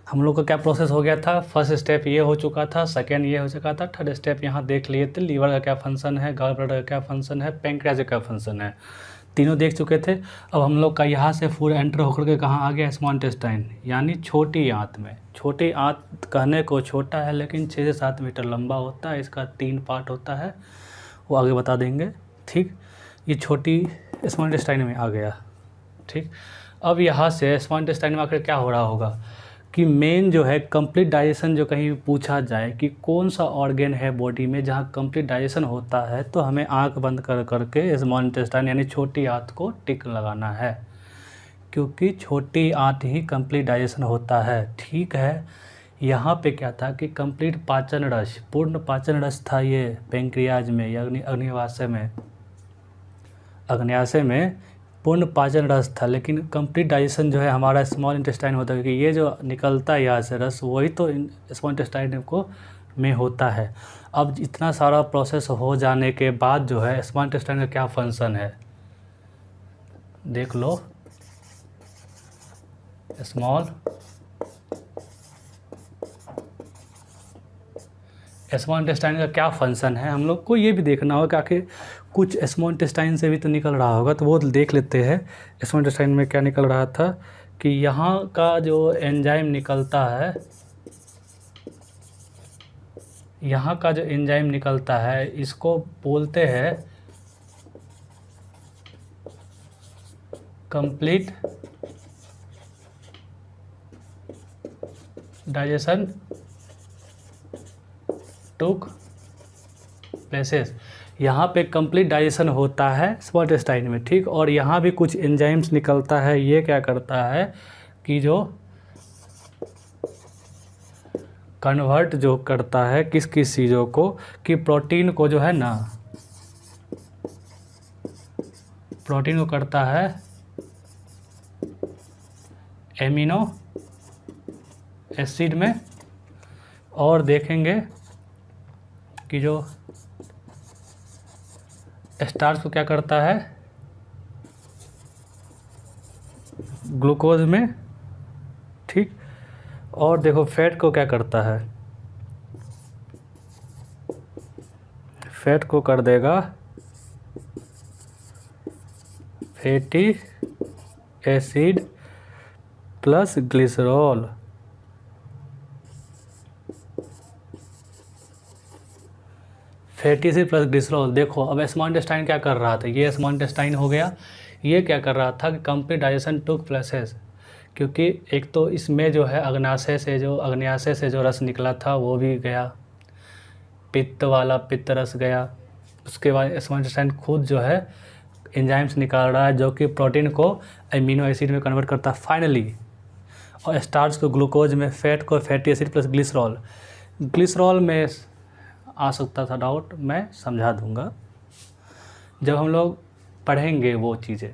हम लोग का क्या प्रोसेस हो गया था, फर्स्ट स्टेप ये हो चुका था, सेकेंड ये हो चुका था, थर्ड स्टेप यहाँ देख लिए थे, लीवर का क्या फंक्शन है, गॉल ब्लैडर का क्या फंक्शन है, पैंक्रियाज का क्या फंक्शन है, तीनों देख चुके थे। अब हम लोग का यहाँ से फूड एंटर होकर के कहाँ आ गया, स्मॉल इंटेस्टाइन यानी छोटी आंत में। छोटी आंत कहने को छोटा है लेकिन 6 से 7 मीटर लंबा होता है, इसका 3 पार्ट होता है, वो आगे बता देंगे, ठीक। ये छोटी स्मॉल इंटेस्टाइन में आ गया, ठीक। अब यहाँ से स्मॉल इंटेस्टाइन में आकर क्या हो रहा होगा कि मेन जो है कंप्लीट डाइजेशन, जो कहीं पूछा जाए कि कौन सा ऑर्गेन है बॉडी में जहाँ कंप्लीट डाइजेशन होता है, तो हमें आंख बंद कर करके स्मॉल इंटेस्टाइन यानी छोटी आंत को टिक लगाना है, क्योंकि छोटी आंत ही कंप्लीट डाइजेशन होता है, ठीक है। यहाँ पे क्या था कि कंप्लीट पाचन रस, पूर्ण पाचन रस था ये पैंक्रियाज में या अग्न्याशय में, अग्न्याशय में पूर्ण पाचन रस था, लेकिन कंप्लीट डाइजेशन जो है हमारा स्मॉल इंटेस्टाइन होता है, क्योंकि ये जो निकलता है यहाँ से रस वही तो स्मॉल इंटेस्टाइन को में होता है। अब इतना सारा प्रोसेस हो जाने के बाद जो है स्मॉल इंटेस्टाइन का क्या फंक्शन है देख लो। स्मॉल इंटेस्टाइन का क्या फंक्शन है हम लोग को ये भी देखना होगा, कि कुछ स्मॉल इंटेस्टाइन से भी तो निकल रहा होगा, तो वो देख लेते हैं। स्मॉल इंटेस्टाइन में क्या निकल रहा था कि यहाँ का जो एंजाइम निकलता है, यहाँ का जो एंजाइम निकलता है इसको बोलते हैं कंप्लीट डाइजेशन टुक प्लेसेस। यहाँ पे कंप्लीट डाइजेशन होता है स्मॉल इंटेस्टाइन में, ठीक। और यहाँ भी कुछ एंजाइम्स निकलता है, ये क्या करता है कि जो कन्वर्ट जो करता है किस किस चीज़ों को, कि प्रोटीन को जो है ना, प्रोटीन को करता है एमिनो एसिड में, और देखेंगे कि जो स्टार्च को क्या करता है ग्लूकोज में, ठीक। और देखो फैट को क्या करता है, फैट को कर देगा fatty acid plus glycerol. Fatty acid plus glycerol. देखो अब स्मॉल इंटेस्टाइन क्या कर रहा था, ये स्मॉल इंटेस्टाइन हो गया, ये क्या कर रहा था कि कंप्लीट डाइजेशन टुक प्लेसेस, क्योंकि एक तो इसमें जो है अग्न्याशय से जो रस निकला था वो भी गया, पित्त वाला पित्त रस गया। उसके बाद स्मॉल इंटेस्टाइन खुद जो है एंजाइम्स निकाल रहा है जो कि प्रोटीन को अमीनो एसिड में कन्वर्ट करता है फाइनली, और स्टार्च को ग्लूकोज में, फैट को फैटी एसिड प्लस ग्लिसरॉल में आ सकता था डाउट, मैं समझा दूंगा जब हम लोग पढ़ेंगे वो चीज़ें,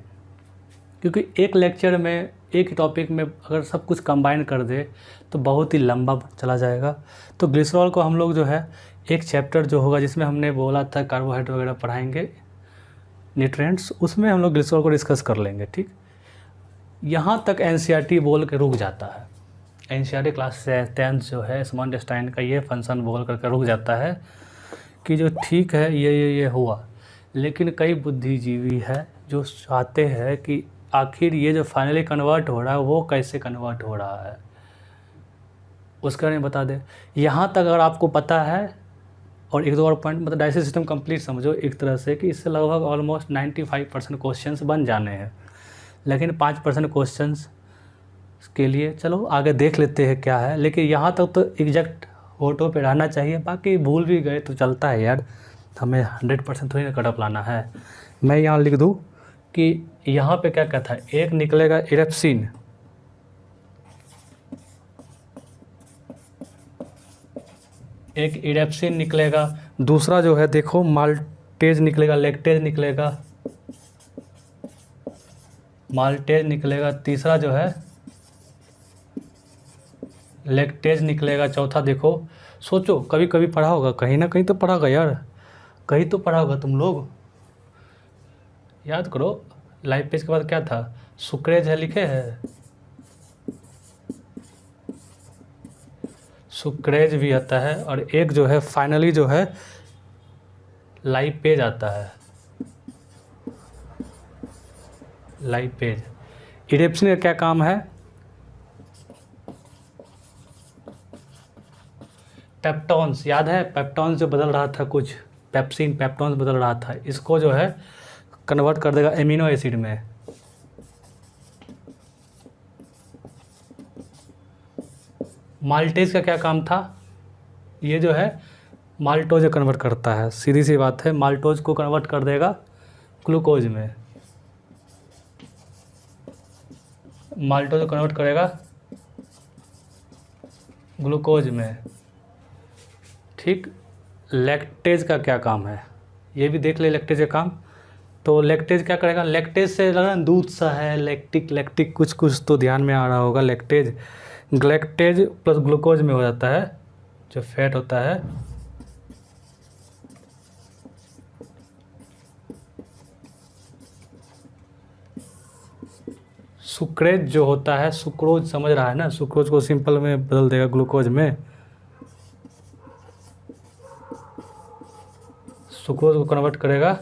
क्योंकि एक लेक्चर में एक टॉपिक में अगर सब कुछ कंबाइन कर दे तो बहुत ही लंबा चला जाएगा। तो ग्लिसरॉल को हम लोग जो है एक चैप्टर जो होगा जिसमें हमने बोला था कार्बोहाइड्रेट वगैरह पढ़ाएंगे, न्यूट्रिएंट्स, उसमें हम लोग ग्लिसरॉल को डिस्कस कर लेंगे। ठीक, यहाँ तक एनसीईआरटी बोल के रुक जाता है। एनसीईआरटी क्लास 10th जो है स्मॉल इंटेस्टाइन का ये फंक्शन बोल करके रुक जाता है कि जो ठीक है ये हुआ। लेकिन कई बुद्धिजीवी है जो चाहते हैं कि आखिर ये जो फाइनली कन्वर्ट हो रहा है वो कैसे कन्वर्ट हो रहा है, उसका नहीं बता दे। यहाँ तक अगर आपको पता है, और एक दो और पॉइंट, मतलब डाइजेस्टिव सिस्टम कंप्लीट समझो एक तरह से कि इससे लगभग ऑलमोस्ट 95% क्वेश्चंस बन जाने हैं। लेकिन 5% क्वेश्चंस के लिए चलो आगे देख लेते हैं क्या है, लेकिन यहाँ तक तो एग्जैक्ट फोटो पे रहना चाहिए। बाकी भूल भी गए तो चलता है यार, हमें 100% थोड़ी ना कटअप लाना है। मैं यहाँ लिख दूँ कि यहाँ पे क्या कहता है, एक निकलेगा इरेप्सिन, एक इरेप्सिन निकलेगा, दूसरा जो है देखो माल्टेज निकलेगा, लैक्टेज निकलेगा, तीसरा जो है लैक्टेज निकलेगा, चौथा देखो, सोचो कभी कभी पढ़ा होगा, कहीं ना कहीं तो पढ़ा होगा यार, कहीं तो पढ़ा होगा तुम लोग, याद करो। लाइफ पेज के बाद क्या था, सुक्रेज है, लिखे है, सुक्रेज भी आता है, और एक जो है फाइनली जो है लाइपेज आता है, लाइपेज। इरेप्सिन का क्या काम है, पेप्टॉन्स, याद है पेप्टॉन्स जो बदल रहा था कुछ, पेप्सिन पेप्टॉन्स बदल रहा था, इसको जो है कन्वर्ट कर देगा एमिनो एसिड में। माल्टेज का क्या काम था, ये जो है माल्टोज कन्वर्ट करता है, सीधी सी बात है, माल्टोज को कन्वर्ट कर देगा ग्लूकोज में, माल्टोज को कन्वर्ट करेगा ग्लूकोज में। ठीक, लैक्टेज का क्या काम है, ये भी देख ले लैक्टेज का काम। तो लैक्टेज क्या करेगा, लैक्टेज से लग रहा है दूध सा है, लैक्टिक कुछ तो ध्यान में आ रहा होगा। लैक्टेज प्लस ग्लूकोज में हो जाता है, जो फैट होता है, सुक्रेज जो होता है, सुक्रोज समझ रहा है ना, सुक्रोज को सिंपल में बदल देगा ग्लूकोज में, सुक्रोज को कन्वर्ट करेगा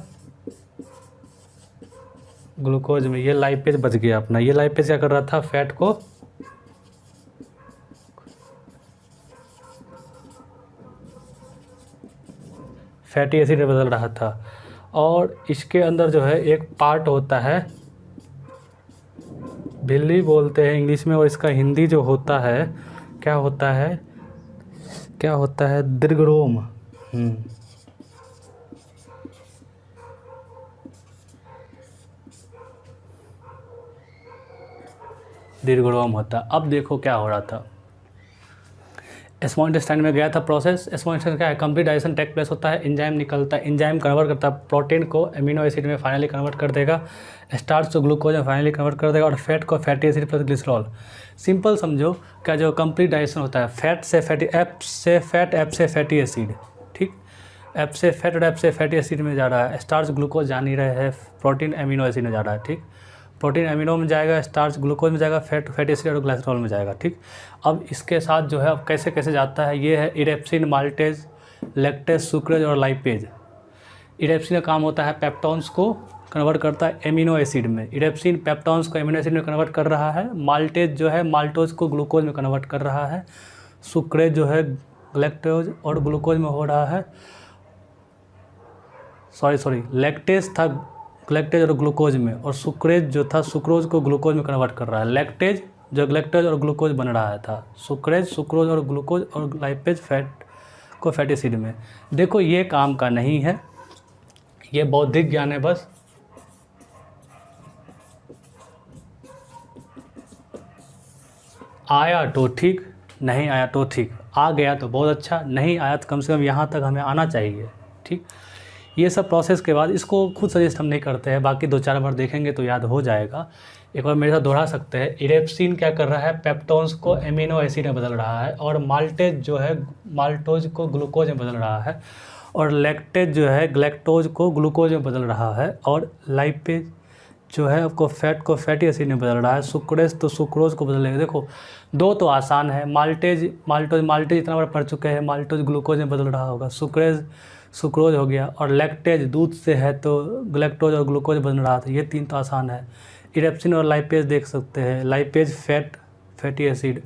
ग्लूकोज में। ये लाइपेज बच गया अपना। ये लाइपेज क्या कर रहा था, फैट को फैटी एसिड में बदल रहा था। और इसके अंदर जो है एक पार्ट होता है, भिल्ली बोलते हैं इंग्लिश में, और इसका हिंदी जो होता है क्या होता है, दीर्घरोम। दीर्घरोम होता। अब देखो क्या हो रहा था, स्मॉल इंटेस्टाइन में गया था प्रोसेस। स्मॉल इंटेस्टाइन क्या है, कंप्लीट डाइजेशन टेक प्लेस होता है, एंजाइम निकलता है, एंजाइम कन्वर्ट करता है प्रोटीन को एमिनो एसिड में फाइनली कन्वर्ट कर देगा, स्टार्च को ग्लूकोज में फाइनली कन्वर्ट कर देगा, और फैट को fatty acid plus glycerol. Simple समझो, क्या जो कंप्लीट डाइजेशन होता है, फैट से फैटी, एफ से फैटी एसिड, ठीक, एफ से फैट और एफ से फैटी एसिड में जा रहा है, स्टार्च ग्लूकोज जा नहीं रहे हैं, प्रोटीन एमिनो एसिड में जा रहा है। ठीक, प्रोटीन एमिनो में जाएगा, स्टार्च ग्लूकोज में जाएगा, फैटी एसिड और ग्लिसरॉल में जाएगा। ठीक, अब इसके साथ जो है अब कैसे कैसे जाता है, ये है इरेप्सिन, माल्टेज, लैक्टेज, सुक्रेज और लाइपेज। इरेप्सिन का काम होता है पेप्टॉन्स को कन्वर्ट करता है एमिनो एसिड में, इरेप्सिन पेप्टॉन्स को एमिनो एसिड में कन्वर्ट कर रहा है, माल्टेज जो है माल्टोज को ग्लूकोज में कन्वर्ट कर रहा है, सुक्रेज जो है लैक्टोज और ग्लूकोज में हो रहा है, सॉरी लैक्टेज था लैक्टेज और ग्लूकोज में, और सुक्रेज जो था सुक्रोज को ग्लूकोज में कन्वर्ट कर रहा है, लैक्टेज जो गलेक्टोज और ग्लूकोज बन रहा था, सुक्रेज, सुक्रोज और ग्लूकोज और लाइपेज फैट को फैटी एसिड में। देखो ये काम का नहीं है, ये बौद्धिक ज्ञान है बस। आया तो ठीक, नहीं आया तो ठीक, आ गया तो बहुत अच्छा, नहीं आया तो कम से कम यहाँ तक हमें आना चाहिए। ठीक, ये सब प्रोसेस के बाद इसको खुद सजेस्ट हम नहीं करते हैं, बाकी 2-4 बार देखेंगे तो याद हो जाएगा। एक बार मेरे साथ दोहरा सकते हैं। इरेप्सिन क्या कर रहा है, पेप्टोन्स को एमिनो एसिड में बदल रहा है, और माल्टेज जो है माल्टोज को ग्लूकोज में बदल रहा है, और लैक्टेज जो है ग्लैक्टोज को ग्लूकोज में बदल रहा है, और लाइपेज जो है आपको फैट को फैटी एसिड में बदल रहा है, सुक्रेज तो सुक्रोज को बदलेगा। देखो 2 तो आसान है, माल्टेज इतना बार पढ़ चुके हैं, माल्टोज ग्लूकोज में बदल रहा होगा, सुक्रेज सुक्रोज हो गया, और लैक्टेज दूध से है तो ग्लैक्टोज और ग्लूकोज बन रहा था, ये 3 तो आसान है। इरेप्सिन और लाइपेज देख सकते हैं, lipase fatty acid,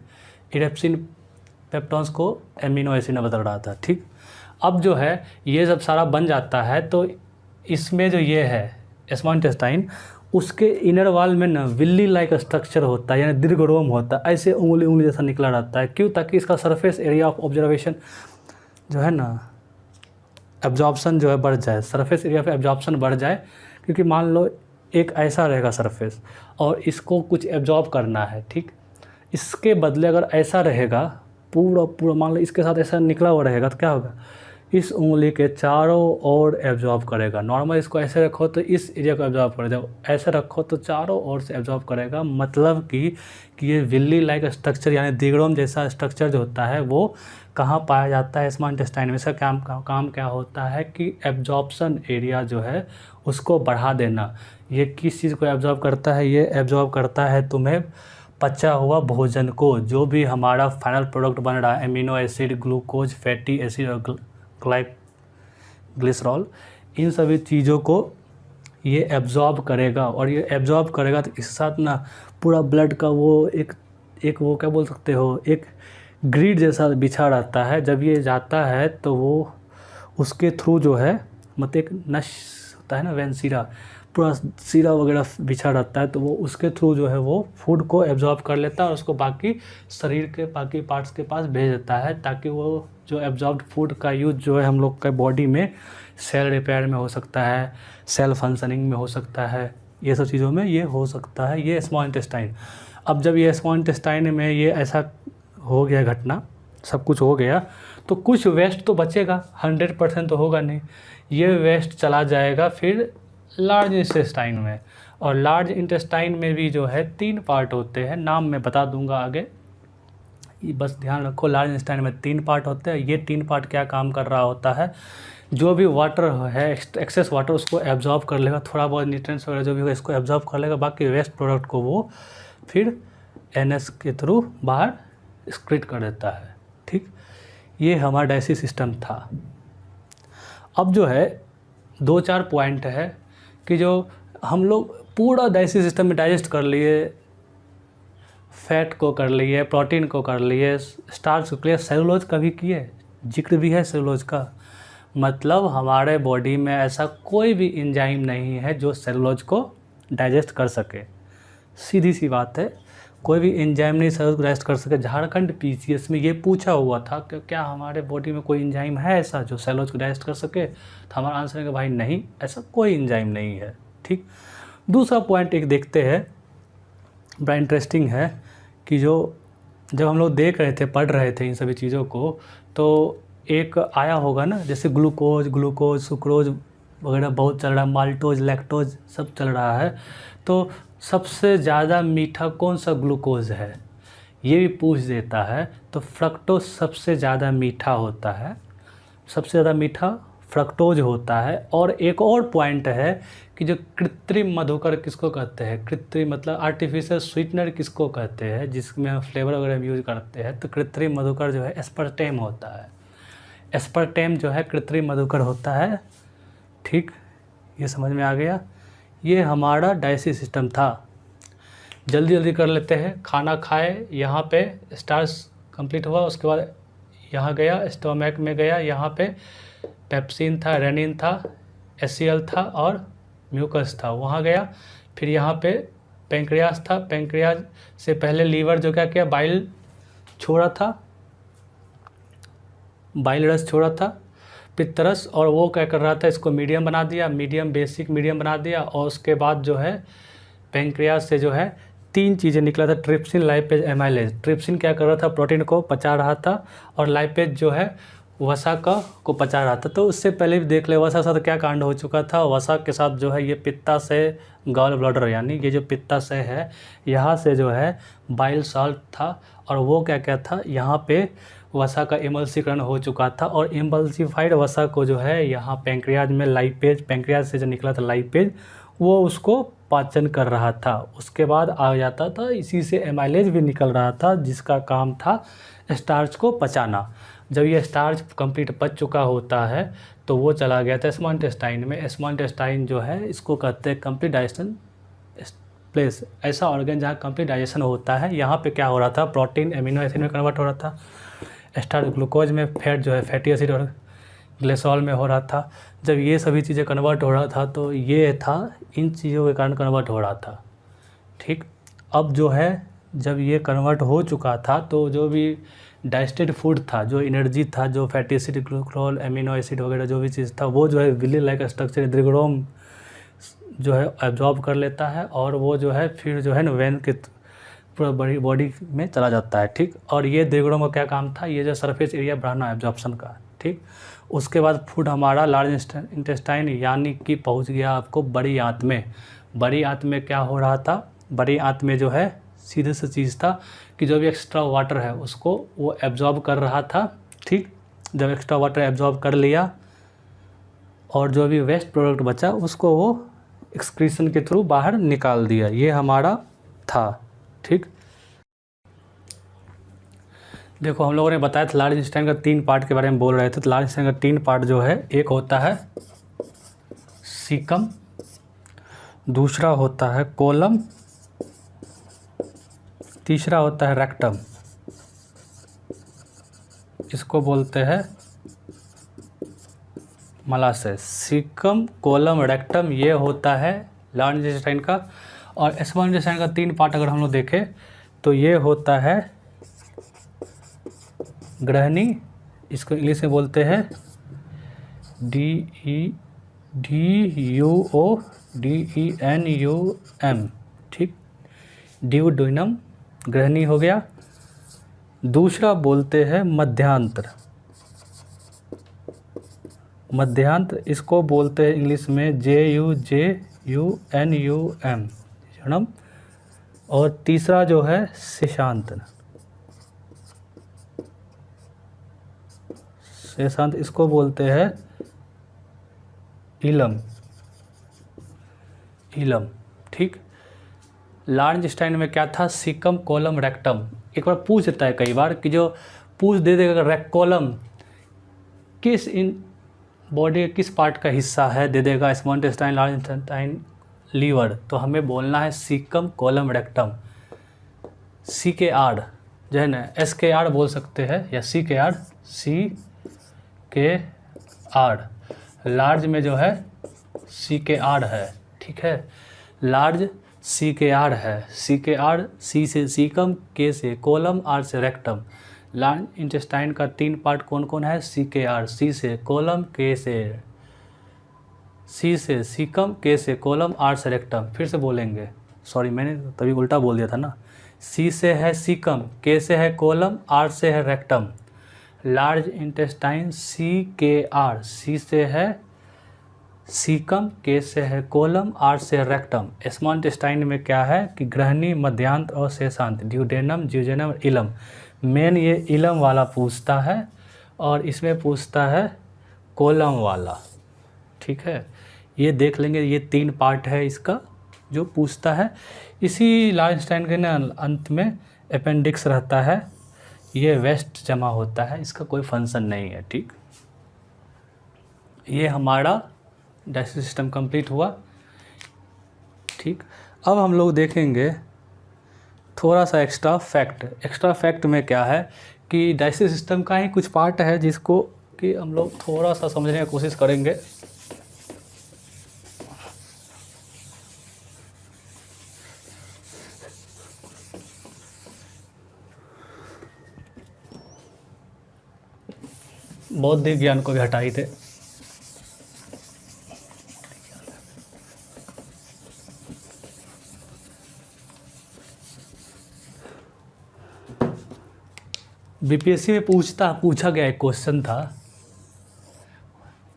erepsin peptones को एमिनो एसिड में बदल रहा था। ठीक, अब जो है ये जब सारा बन जाता है तो इसमें जो ये है स्मॉल इंटेस्टाइन, उसके इनर वॉल में ना विल्ली लाइक स्ट्रक्चर होता है, यानी दीर्घरोम होता है, ऐसे उंगली जैसा निकला रहता है। क्यों? ताकि इसका सरफेस एरिया ऑफ ऑब्जर्वेशन जो है ना, एब्जॉर्प्शन जो है बढ़ जाए, सरफेस एरिया पे एब्जॉर्प्शन बढ़ जाए। क्योंकि मान लो एक ऐसा रहेगा सरफेस और इसको कुछ एब्जॉर्ब करना है, ठीक, इसके बदले अगर ऐसा रहेगा पूरा मान लो इसके साथ ऐसा निकला हुआ रहेगा, तो क्या होगा, इस उंगली के चारों ओर एब्जॉर्ब करेगा। नॉर्मल इसको ऐसे रखो तो इस एरिया को एब्जॉर्ब करेगा, ऐसे रखो तो चारों ओर से एब्जॉर्ब करेगा। मतलब कि ये विल्ली लाइक स्ट्रक्चर यानी दीर्घरोम जैसा स्ट्रक्चर जो होता है वो कहाँ पाया जाता है, स्मॉल इंटेस्टाइन में। इसका काम क्या होता है कि एब्जॉर्प्शन एरिया जो है उसको बढ़ा देना। ये किस चीज़ को एब्जॉर्ब करता है, ये एब्जॉर्ब करता है तुम्हें पचा हुआ भोजन को, जो भी हमारा फाइनल प्रोडक्ट बन रहा है, amino acid, glucose, fatty acid और ग्लिसरॉल, इन सभी चीज़ों को ये एब्जॉर्ब करेगा। और ये एब्जॉर्ब करेगा तो इसके साथ ना पूरा ब्लड का वो एक वो क्या बोल सकते हो, एक ग्रिड जैसा बिछा रहता है। जब ये जाता है तो वो उसके थ्रू जो है मतलब एक नश होता है ना, वेंसीरा, पूरा सीरा वगैरह बिछा रहता है, तो वो उसके थ्रू जो है वो फूड को एब्जॉर्ब कर लेता है और उसको बाकी शरीर के बाकी पार्ट्स के पास भेज देता है, ताकि वो जो एब्जॉर्ब्ड फूड का यूज जो है हम लोग के बॉडी में सेल रिपेयर में हो सकता है, सेल फंक्शनिंग में हो सकता है, ये सब चीज़ों में ये हो सकता है, ये स्मॉल इंटेस्टाइन। अब जब ये स्मॉल इंटेस्टाइन में ये ऐसा हो गया घटना, सब कुछ हो गया, तो कुछ वेस्ट तो बचेगा, 100% तो होगा नहीं, ये वेस्ट चला जाएगा फिर लार्ज इंटेस्टाइन में। और लार्ज इंटेस्टाइन में भी जो है 3 पार्ट होते हैं, नाम मैं बता दूंगा आगे, बस ध्यान रखो। लार्ज इंटेस्टाइन में 3 पार्ट होते हैं। ये 3 पार्ट क्या काम कर रहा होता है, जो भी वाटर है एक्सेस वाटर उसको एब्जॉर्ब कर लेगा, थोड़ा बहुत न्यूट्रिएंट्स वगैरह जो भी होगा इसको एब्जॉर्ब कर लेगा, बाकी वेस्ट प्रोडक्ट को वो फिर एनएस के थ्रू बाहर एक्सक्रीट कर देता है। ठीक, ये हमारा डाइजेस्टिव सिस्टम था। अब जो है 2-4 पॉइंट है कि जो हम लोग पूरा डाइजेस्टिव सिस्टम में डाइजेस्ट कर लिए, फैट को कर लिए, प्रोटीन को कर लिए, स्टार्च को कर लिए, सेलुलोज का भी किए, जिक्र भी है सेलुलोज का। मतलब हमारे बॉडी में ऐसा कोई भी एंजाइम नहीं है जो सेलुलोज को डाइजेस्ट कर सके। सीधी सी बात है, कोई भी एंजाइम नहीं सेलुलोज को डाइजेस्ट कर सके। झारखंड पीसीएस में ये पूछा हुआ था कि क्या हमारे बॉडी में कोई एंजाइम है ऐसा जो सेलुलोज को डाइजेस्ट कर सके, तो हमारा आंसर है कि भाई नहीं, ऐसा कोई एंजाइम नहीं है। ठीक, दूसरा पॉइंट एक देखते हैं, बड़ा इंटरेस्टिंग है कि जब हम लोग देख रहे थे, पढ़ रहे थे इन सभी चीज़ों को, तो एक आया होगा ना, जैसे ग्लूकोज, सुक्रोज वगैरह बहुत चल रहा है, माल्टोज, लैक्टोज सब चल रहा है, तो सबसे ज़्यादा मीठा कौन सा ग्लूकोज है, ये भी पूछ देता है। तो फ्रक्टोज सबसे ज़्यादा मीठा होता है, सबसे ज़्यादा मीठा फ्रक्टोज होता है। और एक और पॉइंट है कि जो कृत्रिम मधुकर किसको कहते हैं, कृत्रिम मतलब आर्टिफिशियल स्वीटनर किसको कहते हैं, जिसमें हम फ्लेवर वगैरह यूज़ करते हैं, तो कृत्रिम मधुकर जो है एस्पर्टेम होता है। एस्पर्टेम जो है कृत्रिम मधुकर होता है। ठीक, ये समझ में आ गया। ये हमारा डाइजेस्टिव सिस्टम था। जल्दी कर लेते हैं। खाना खाए, यहाँ पे स्टार्च कंप्लीट हुआ, उसके बाद यहाँ गया, स्टोमैक में गया, यहाँ पे पेप्सिन था, रेनिन था, एसीएल था और म्यूकस था, वहाँ गया, फिर यहाँ पे पेंक्रियाज था, पेंक्रियाज से पहले लीवर जो क्या किया, बाइल छोड़ा था, बाइल रस छोड़ा था, पित्तरस, और वो क्या कर रहा था, इसको मीडियम बना दिया, मीडियम बेसिक मीडियम बना दिया। और उसके बाद जो है पेंक्रियाज से जो है 3 चीज़ें निकला था, ट्रिप्सिन, लाइपेज, एमाइलेज। ट्रिप्सिन क्या कर रहा था, प्रोटीन को पचा रहा था, और लाइपेज जो है वसा को पचा रहा था। तो उससे पहले भी देख ले वसा के साथ क्या कांड हो चुका था। वसा के साथ जो है ये पित्ताशय, गॉल ब्लैडर, यानी ये जो पित्ताशय है यहाँ से जो है बाइल साल्ट था, और वो क्या क्या था, यहाँ पे वसा का इमल्सीकरण हो चुका था, और इमल्सीफाइड वसा को जो है यहाँ पेंक्रियाज में लाइपेज, पेंक्रियाज से जो निकला था लाइपेज, वो उसको पाचन कर रहा था। उसके बाद आ जाता था, इसी से एमाइलेज भी निकल रहा था, जिसका काम था स्टार्च को पचाना। जब ये स्टार्च कंप्लीट पच चुका होता है तो वो चला गया था स्मॉल इंटेस्टाइन में। स्मॉल इंटेस्टाइन जो है इसको कहते हैं कंप्लीट डाइजेशन प्लेस, ऐसा ऑर्गन जहाँ कंप्लीट डाइजेशन होता है। यहाँ पे क्या हो रहा था, प्रोटीन एमिनो एसिड में कन्वर्ट हो रहा था, स्टार्च ग्लूकोज में, फैट जो है फैटी एसिड और ग्लिसरॉल में हो रहा था। जब ये सभी चीज़ें कन्वर्ट हो रहा था तो ये था, इन चीज़ों के कारण कन्वर्ट हो रहा था। ठीक, अब जो है जब ये कन्वर्ट हो चुका था तो जो भी डाइजेस्टेड फूड था, जो एनर्जी था, जो fatty acid, glucose, amino acid वगैरह जो भी चीज़ था, वो जो है विली लाइक स्ट्रक्चर दीर्घोम जो है एब्जॉर्ब कर लेता है, और वो जो है फिर जो है ना वेन के पूरा बड़ी बॉडी में चला जाता है। ठीक, और ये दीर्घोम का क्या काम था, ये जो सरफेस एरिया बढ़ाना एब्जॉर्प्शन का। ठीक, उसके बाद फूड हमारा लार्ज इंटेस्टाइन यानी कि पहुंच गया आपको बड़ी आंत में। बड़ी आंत में क्या हो रहा था, बड़ी आंत में जो है सीधे से चीज़ था कि जो भी एक्स्ट्रा वाटर है उसको वो एब्जॉर्ब कर रहा था। ठीक, जब एक्स्ट्रा वाटर एब्जॉर्ब कर लिया और जो भी वेस्ट प्रोडक्ट बचा उसको वो एक्सक्रीशन के थ्रू बाहर निकाल दिया, ये हमारा था। ठीक, देखो हम लोगों ने बताया था लार्ज इंटेस्टाइन का 3 पार्ट के बारे में बोल रहे थे। तो लार्ज इंटेस्टाइन का 3 पार्ट जो है, एक होता है सीकम, दूसरा होता है कोलम, तीसरा होता है रेक्टम। इसको बोलते हैं मलासेस। सीकम, कोलम, रेक्टम, ये होता है लार्ज इंटेस्टाइन का। और स्मॉल इंटेस्टाइन का 3 पार्ट अगर हम लोग देखें तो ये होता है ग्रहणी, इसको इंग्लिश में बोलते हैं DUODENUM। ठीक, ड्यूडेनम, ग्रहणी हो गया। दूसरा बोलते हैं मध्यांतर, मध्यांतर इसको बोलते हैं इंग्लिश में JUJUNUM। और तीसरा जो है शेषांतर, शेषांत इसको बोलते हैं इलम, इलम। ठीक, लार्ज इंटेस्टाइन में क्या था, सीकम, कोलम, रेक्टम। एक बार पूछ देता है कई बार कि जो पूछ दे देगा कोलम किस इन बॉडी के किस पार्ट का हिस्सा है, दे देगा small intestine, large intestine, liver, तो हमें बोलना है सीकम, कोलम, रेक्टम। CKR जो है ना, SKR बोल सकते हैं या CKR, CKR। लार्ज में जो है CKR है। ठीक है, लार्ज CKR है। CKR, C से सीकम, K से कोलम, R से रेक्टम। लार्ज इंटेस्टाइन का 3 पार्ट कौन कौन है, CKR, C से कोलम, C से सीकम, K से कोलम, R से रेक्टम। फिर से बोलेंगे, सॉरी मैंने तभी उल्टा बोल दिया था ना। C से है सीकम, K से है कोलम, R से है rectum. Large intestine CKR, C से है सीकम, K से है कोलम, R से रेक्टम। स्मॉल इंटेस्टाइन में क्या है कि ग्रहणी, मध्यांत और शेषांत, ड्यूडेनम, ज्यूजेनम, इलम। मेन ये इलम वाला पूछता है और इसमें पूछता है कोलम वाला। ठीक है, ये देख लेंगे, ये 3 पार्ट है इसका जो पूछता है। इसी लार्ज इंटेस्टाइन के ना अंत में अपेंडिक्स रहता है, ये वेस्ट जमा होता है, इसका कोई फंक्शन नहीं है। ठीक, ये हमारा डाइजेस्टिव सिस्टम कंप्लीट हुआ। ठीक, अब हम लोग देखेंगे थोड़ा सा एक्स्ट्रा फैक्ट। एक्स्ट्रा फैक्ट में क्या है कि डाइजेस्टिव सिस्टम का ही कुछ पार्ट है जिसको कि हम लोग थोड़ा सा समझने की कोशिश करेंगे। बौद्धिक ज्ञान को भी हटा ही थे। बीपीएससी में पूछा गया एक क्वेश्चन था,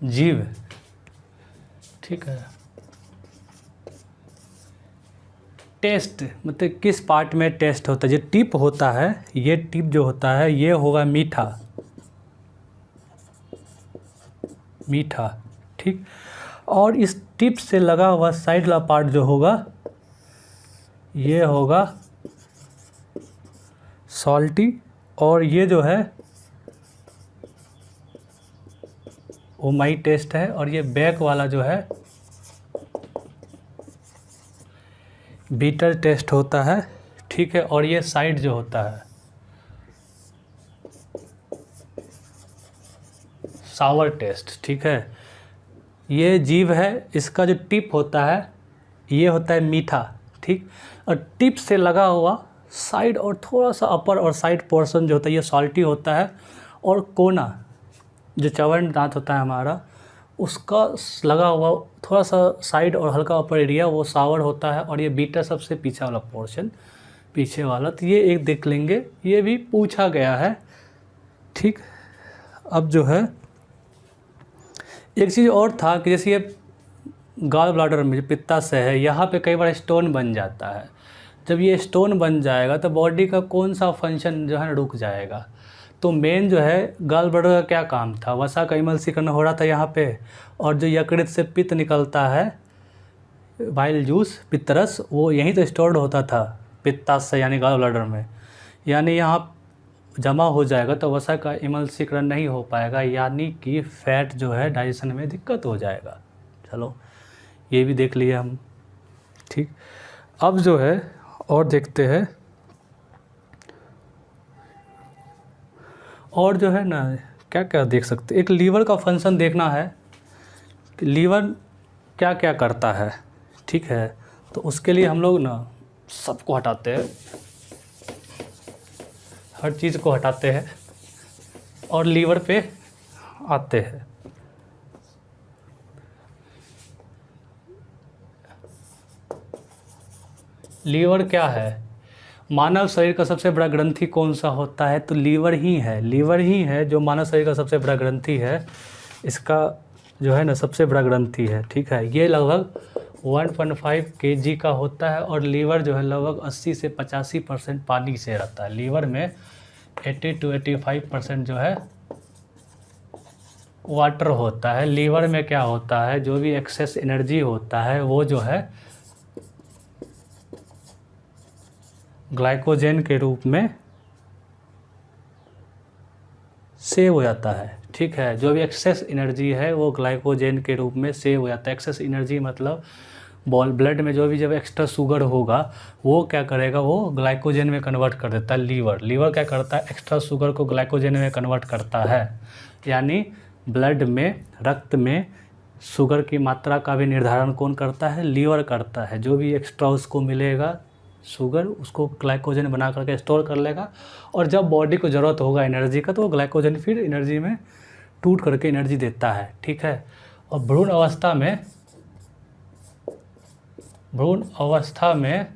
जीव, ठीक है, टेस्ट मतलब किस पार्ट में टेस्ट होता है। ये टिप होता है, ये टिप जो होता है ये होगा मीठा, मीठा, ठीक। और इस टिप से लगा हुआ साइड वाला पार्ट जो होगा ये होगा सॉल्टी, और ये जो है वो माई टेस्ट है, और ये बैक वाला जो है बीटर टेस्ट होता है, ठीक है। और ये साइड जो होता है सावर टेस्ट, ठीक है। ये जीव है, इसका जो टिप होता है ये होता है मीठा, ठीक। और टिप से लगा हुआ साइड और थोड़ा सा अपर और साइड पोर्शन जो होता है ये सॉल्टी होता है, और कोना जो चवन दांत होता है हमारा उसका लगा हुआ थोड़ा सा साइड और हल्का अपर एरिया वो सावर होता है, और ये बीटा सबसे पीछे वाला पोर्शन, पीछे वाला। तो ये एक देख लेंगे, ये भी पूछा गया है, ठीक। अब जो है एक चीज़ और था कि जैसे ये गॉल ब्लैडर में जो पित्ताशय है यहाँ पे कई बार स्टोन बन जाता है। जब ये स्टोन बन जाएगा तो बॉडी का कौन सा फंक्शन जो है ना रुक जाएगा। तो मेन जो है गॉल ब्लैडर का क्या काम था, वसा का इमल्सीकरण हो रहा था यहाँ पे, और जो यकृत से पित्त निकलता है बाइल जूस पित्तरस वो यहीं तो स्टोर्ड होता था पित्ताशय यानी गॉल ब्लैडर में, यानी यहाँ जमा हो जाएगा तो वसा का इमल्सीकरण नहीं हो पाएगा, यानी कि फैट जो है डाइजेशन में दिक्कत हो जाएगा। चलो ये भी देख लिए हम, ठीक। अब जो है और देखते हैं, और जो है ना क्या क्या देख सकते। एक लीवर का फंक्शन देखना है कि लीवर क्या क्या करता है, ठीक है। तो उसके लिए हम लोग ना सबको हटाते हैं, हर चीज़ को हटाते हैं और लीवर पे आते हैं। लीवर क्या है, मानव शरीर का सबसे बड़ा ग्रंथि कौन सा होता है, तो लीवर ही है, लीवर ही है जो मानव शरीर का सबसे बड़ा ग्रंथि है। इसका जो है ना सबसे बड़ा ग्रंथि है, ठीक है। ये लगभग 1.5 kg का होता है, और लीवर जो है लगभग 80 से 85% पानी से रहता है। लीवर में 80 to 85% जो है वाटर होता है। लीवर में क्या होता है, जो भी एक्सेस एनर्जी होता है वो जो है ग्लाइकोजन के रूप में सेव हो जाता है, ठीक है। जो भी एक्सेस एनर्जी है वो ग्लाइकोजन के रूप में सेव हो जाता है। एक्सेस एनर्जी मतलब ब्लड में जो भी जब एक्स्ट्रा शुगर होगा वो क्या करेगा, वो ग्लाइकोजन में कन्वर्ट कर देता है। लीवर क्या करता है, एक्स्ट्रा शुगर को ग्लाइकोजन में कन्वर्ट करता है, यानी ब्लड में, रक्त में शुगर की मात्रा का भी निर्धारण कौन करता है, लीवर करता है। जो भी एक्स्ट्रा उसको मिलेगा शुगर उसको ग्लाइकोजन बना करके स्टोर कर लेगा, और जब बॉडी को ज़रूरत होगा एनर्जी का तो वो ग्लाइकोजन फिर एनर्जी में टूट करके एनर्जी देता है, ठीक है। और भ्रूण अवस्था में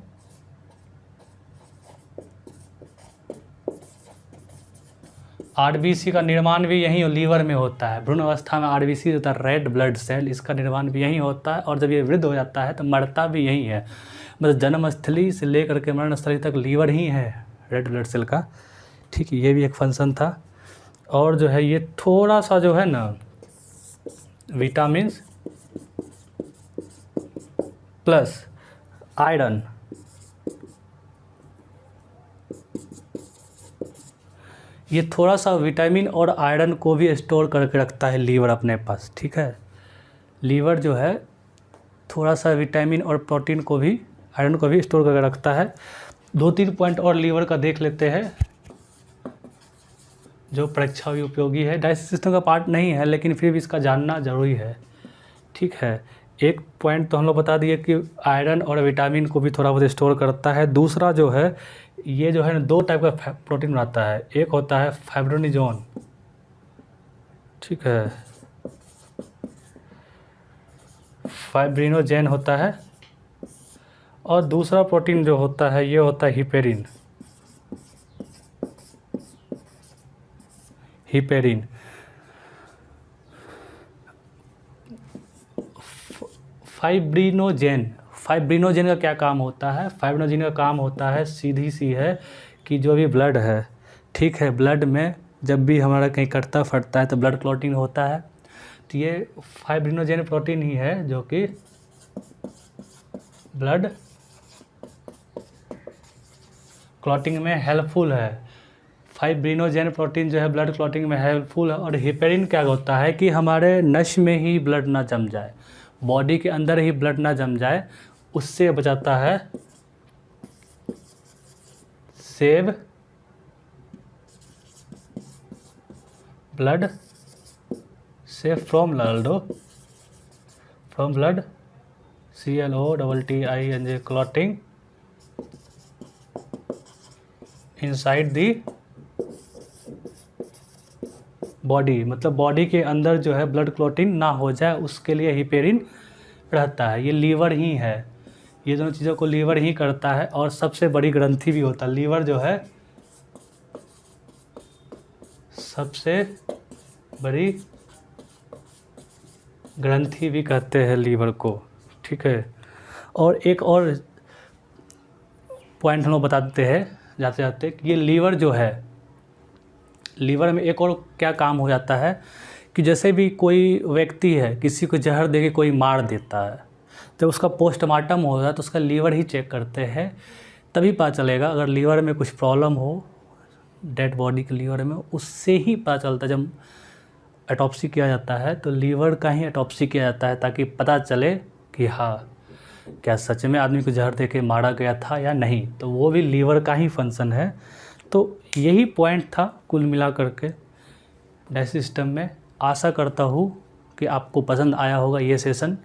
आरबीसी का निर्माण भी यहीं लीवर में होता है। भ्रूण अवस्था में आरबीसी होता है, रेड ब्लड सेल, इसका निर्माण भी यहीं होता है, और जब ये वृद्ध हो जाता है तो मरता भी यहीं है। मतलब जन्मस्थली से लेकर के मरणस्थली तक लीवर ही है रेड ब्लड सेल का, ठीक है। ये भी एक फंक्शन था। और जो है ये थोड़ा सा जो है ना विटामिन प्लस आयरन, ये थोड़ा सा विटामिन और आयरन को भी स्टोर करके रखता है लीवर अपने पास, ठीक है। लीवर जो है थोड़ा सा विटामिन और प्रोटीन को भी, आयरन को भी स्टोर करके रखता है। 2-3 पॉइंट और लीवर का देख लेते हैं जो परीक्षा भी उपयोगी है। डाइजेस्टिव सिस्टम का पार्ट नहीं है लेकिन फिर भी इसका जानना ज़रूरी है, ठीक है। एक पॉइंट तो हम लोग बता दिए कि आयरन और विटामिन को भी थोड़ा बहुत स्टोर करता है। दूसरा जो है ये जो है ना 2 टाइप का प्रोटीन बनाता है। एक होता है फाइब्रोनिजोन, ठीक है। फाइब्रिनोजेन होता है, और दूसरा प्रोटीन जो होता है ये होता है हिपेरिन। हिपेरिन फाइब्रिनोजेन, फाइब्रिनोजेन का क्या काम होता है? फाइब्रिनोजेन का काम होता है सीधी सी है कि जो भी ब्लड है, ठीक है, ब्लड में जब भी हमारा कहीं कटता फटता है तो ब्लड क्लॉटिंग होता है, तो ये फाइब्रिनोजेन प्रोटीन ही है जो कि ब्लड क्लॉटिंग में हेल्पफुल है। फाइब्रिनोजेन प्रोटीन जो है ब्लड क्लॉटिंग में हेल्पफुल है। और हिपेरिन क्या होता है कि हमारे नस में ही ब्लड ना जम जाए, बॉडी के अंदर ही ब्लड ना जम जाए, उससे बचाता है। Save blood, save from blood, CLOTTING clotting inside the body, मतलब बॉडी के अंदर जो है ब्लड क्लॉटिंग ना हो जाए, उसके लिए हिपेरिन रहता है। ये लीवर ही है, ये दोनों चीज़ों को लीवर ही करता है। और सबसे बड़ी ग्रंथि भी होता है लीवर जो है, सबसे बड़ी ग्रंथि भी कहते हैं लीवर को, ठीक है। और एक और पॉइंट हम लोग बता देते हैं जाते जाते कि ये लीवर जो है, लीवर में एक और क्या काम हो जाता है कि जैसे भी कोई व्यक्ति है किसी को जहर देके कोई मार देता है, तो उसका पोस्टमार्टम होगा तो उसका लीवर ही चेक करते हैं, तभी पता चलेगा। अगर लीवर में कुछ प्रॉब्लम हो डेड बॉडी के लीवर में, उससे ही पता चलता है। जब ऑटोप्सी किया जाता है तो लीवर का ही ऑटोप्सी किया जाता है, ताकि पता चले कि हाँ क्या सच में आदमी को जहर देके मारा गया था या नहीं। तो वो भी लीवर का ही फंक्शन है। तो यही पॉइंट था कुल मिला करके डाइजेस्टिव सिस्टम में। आशा करता हूँ कि आपको पसंद आया होगा ये सेशन।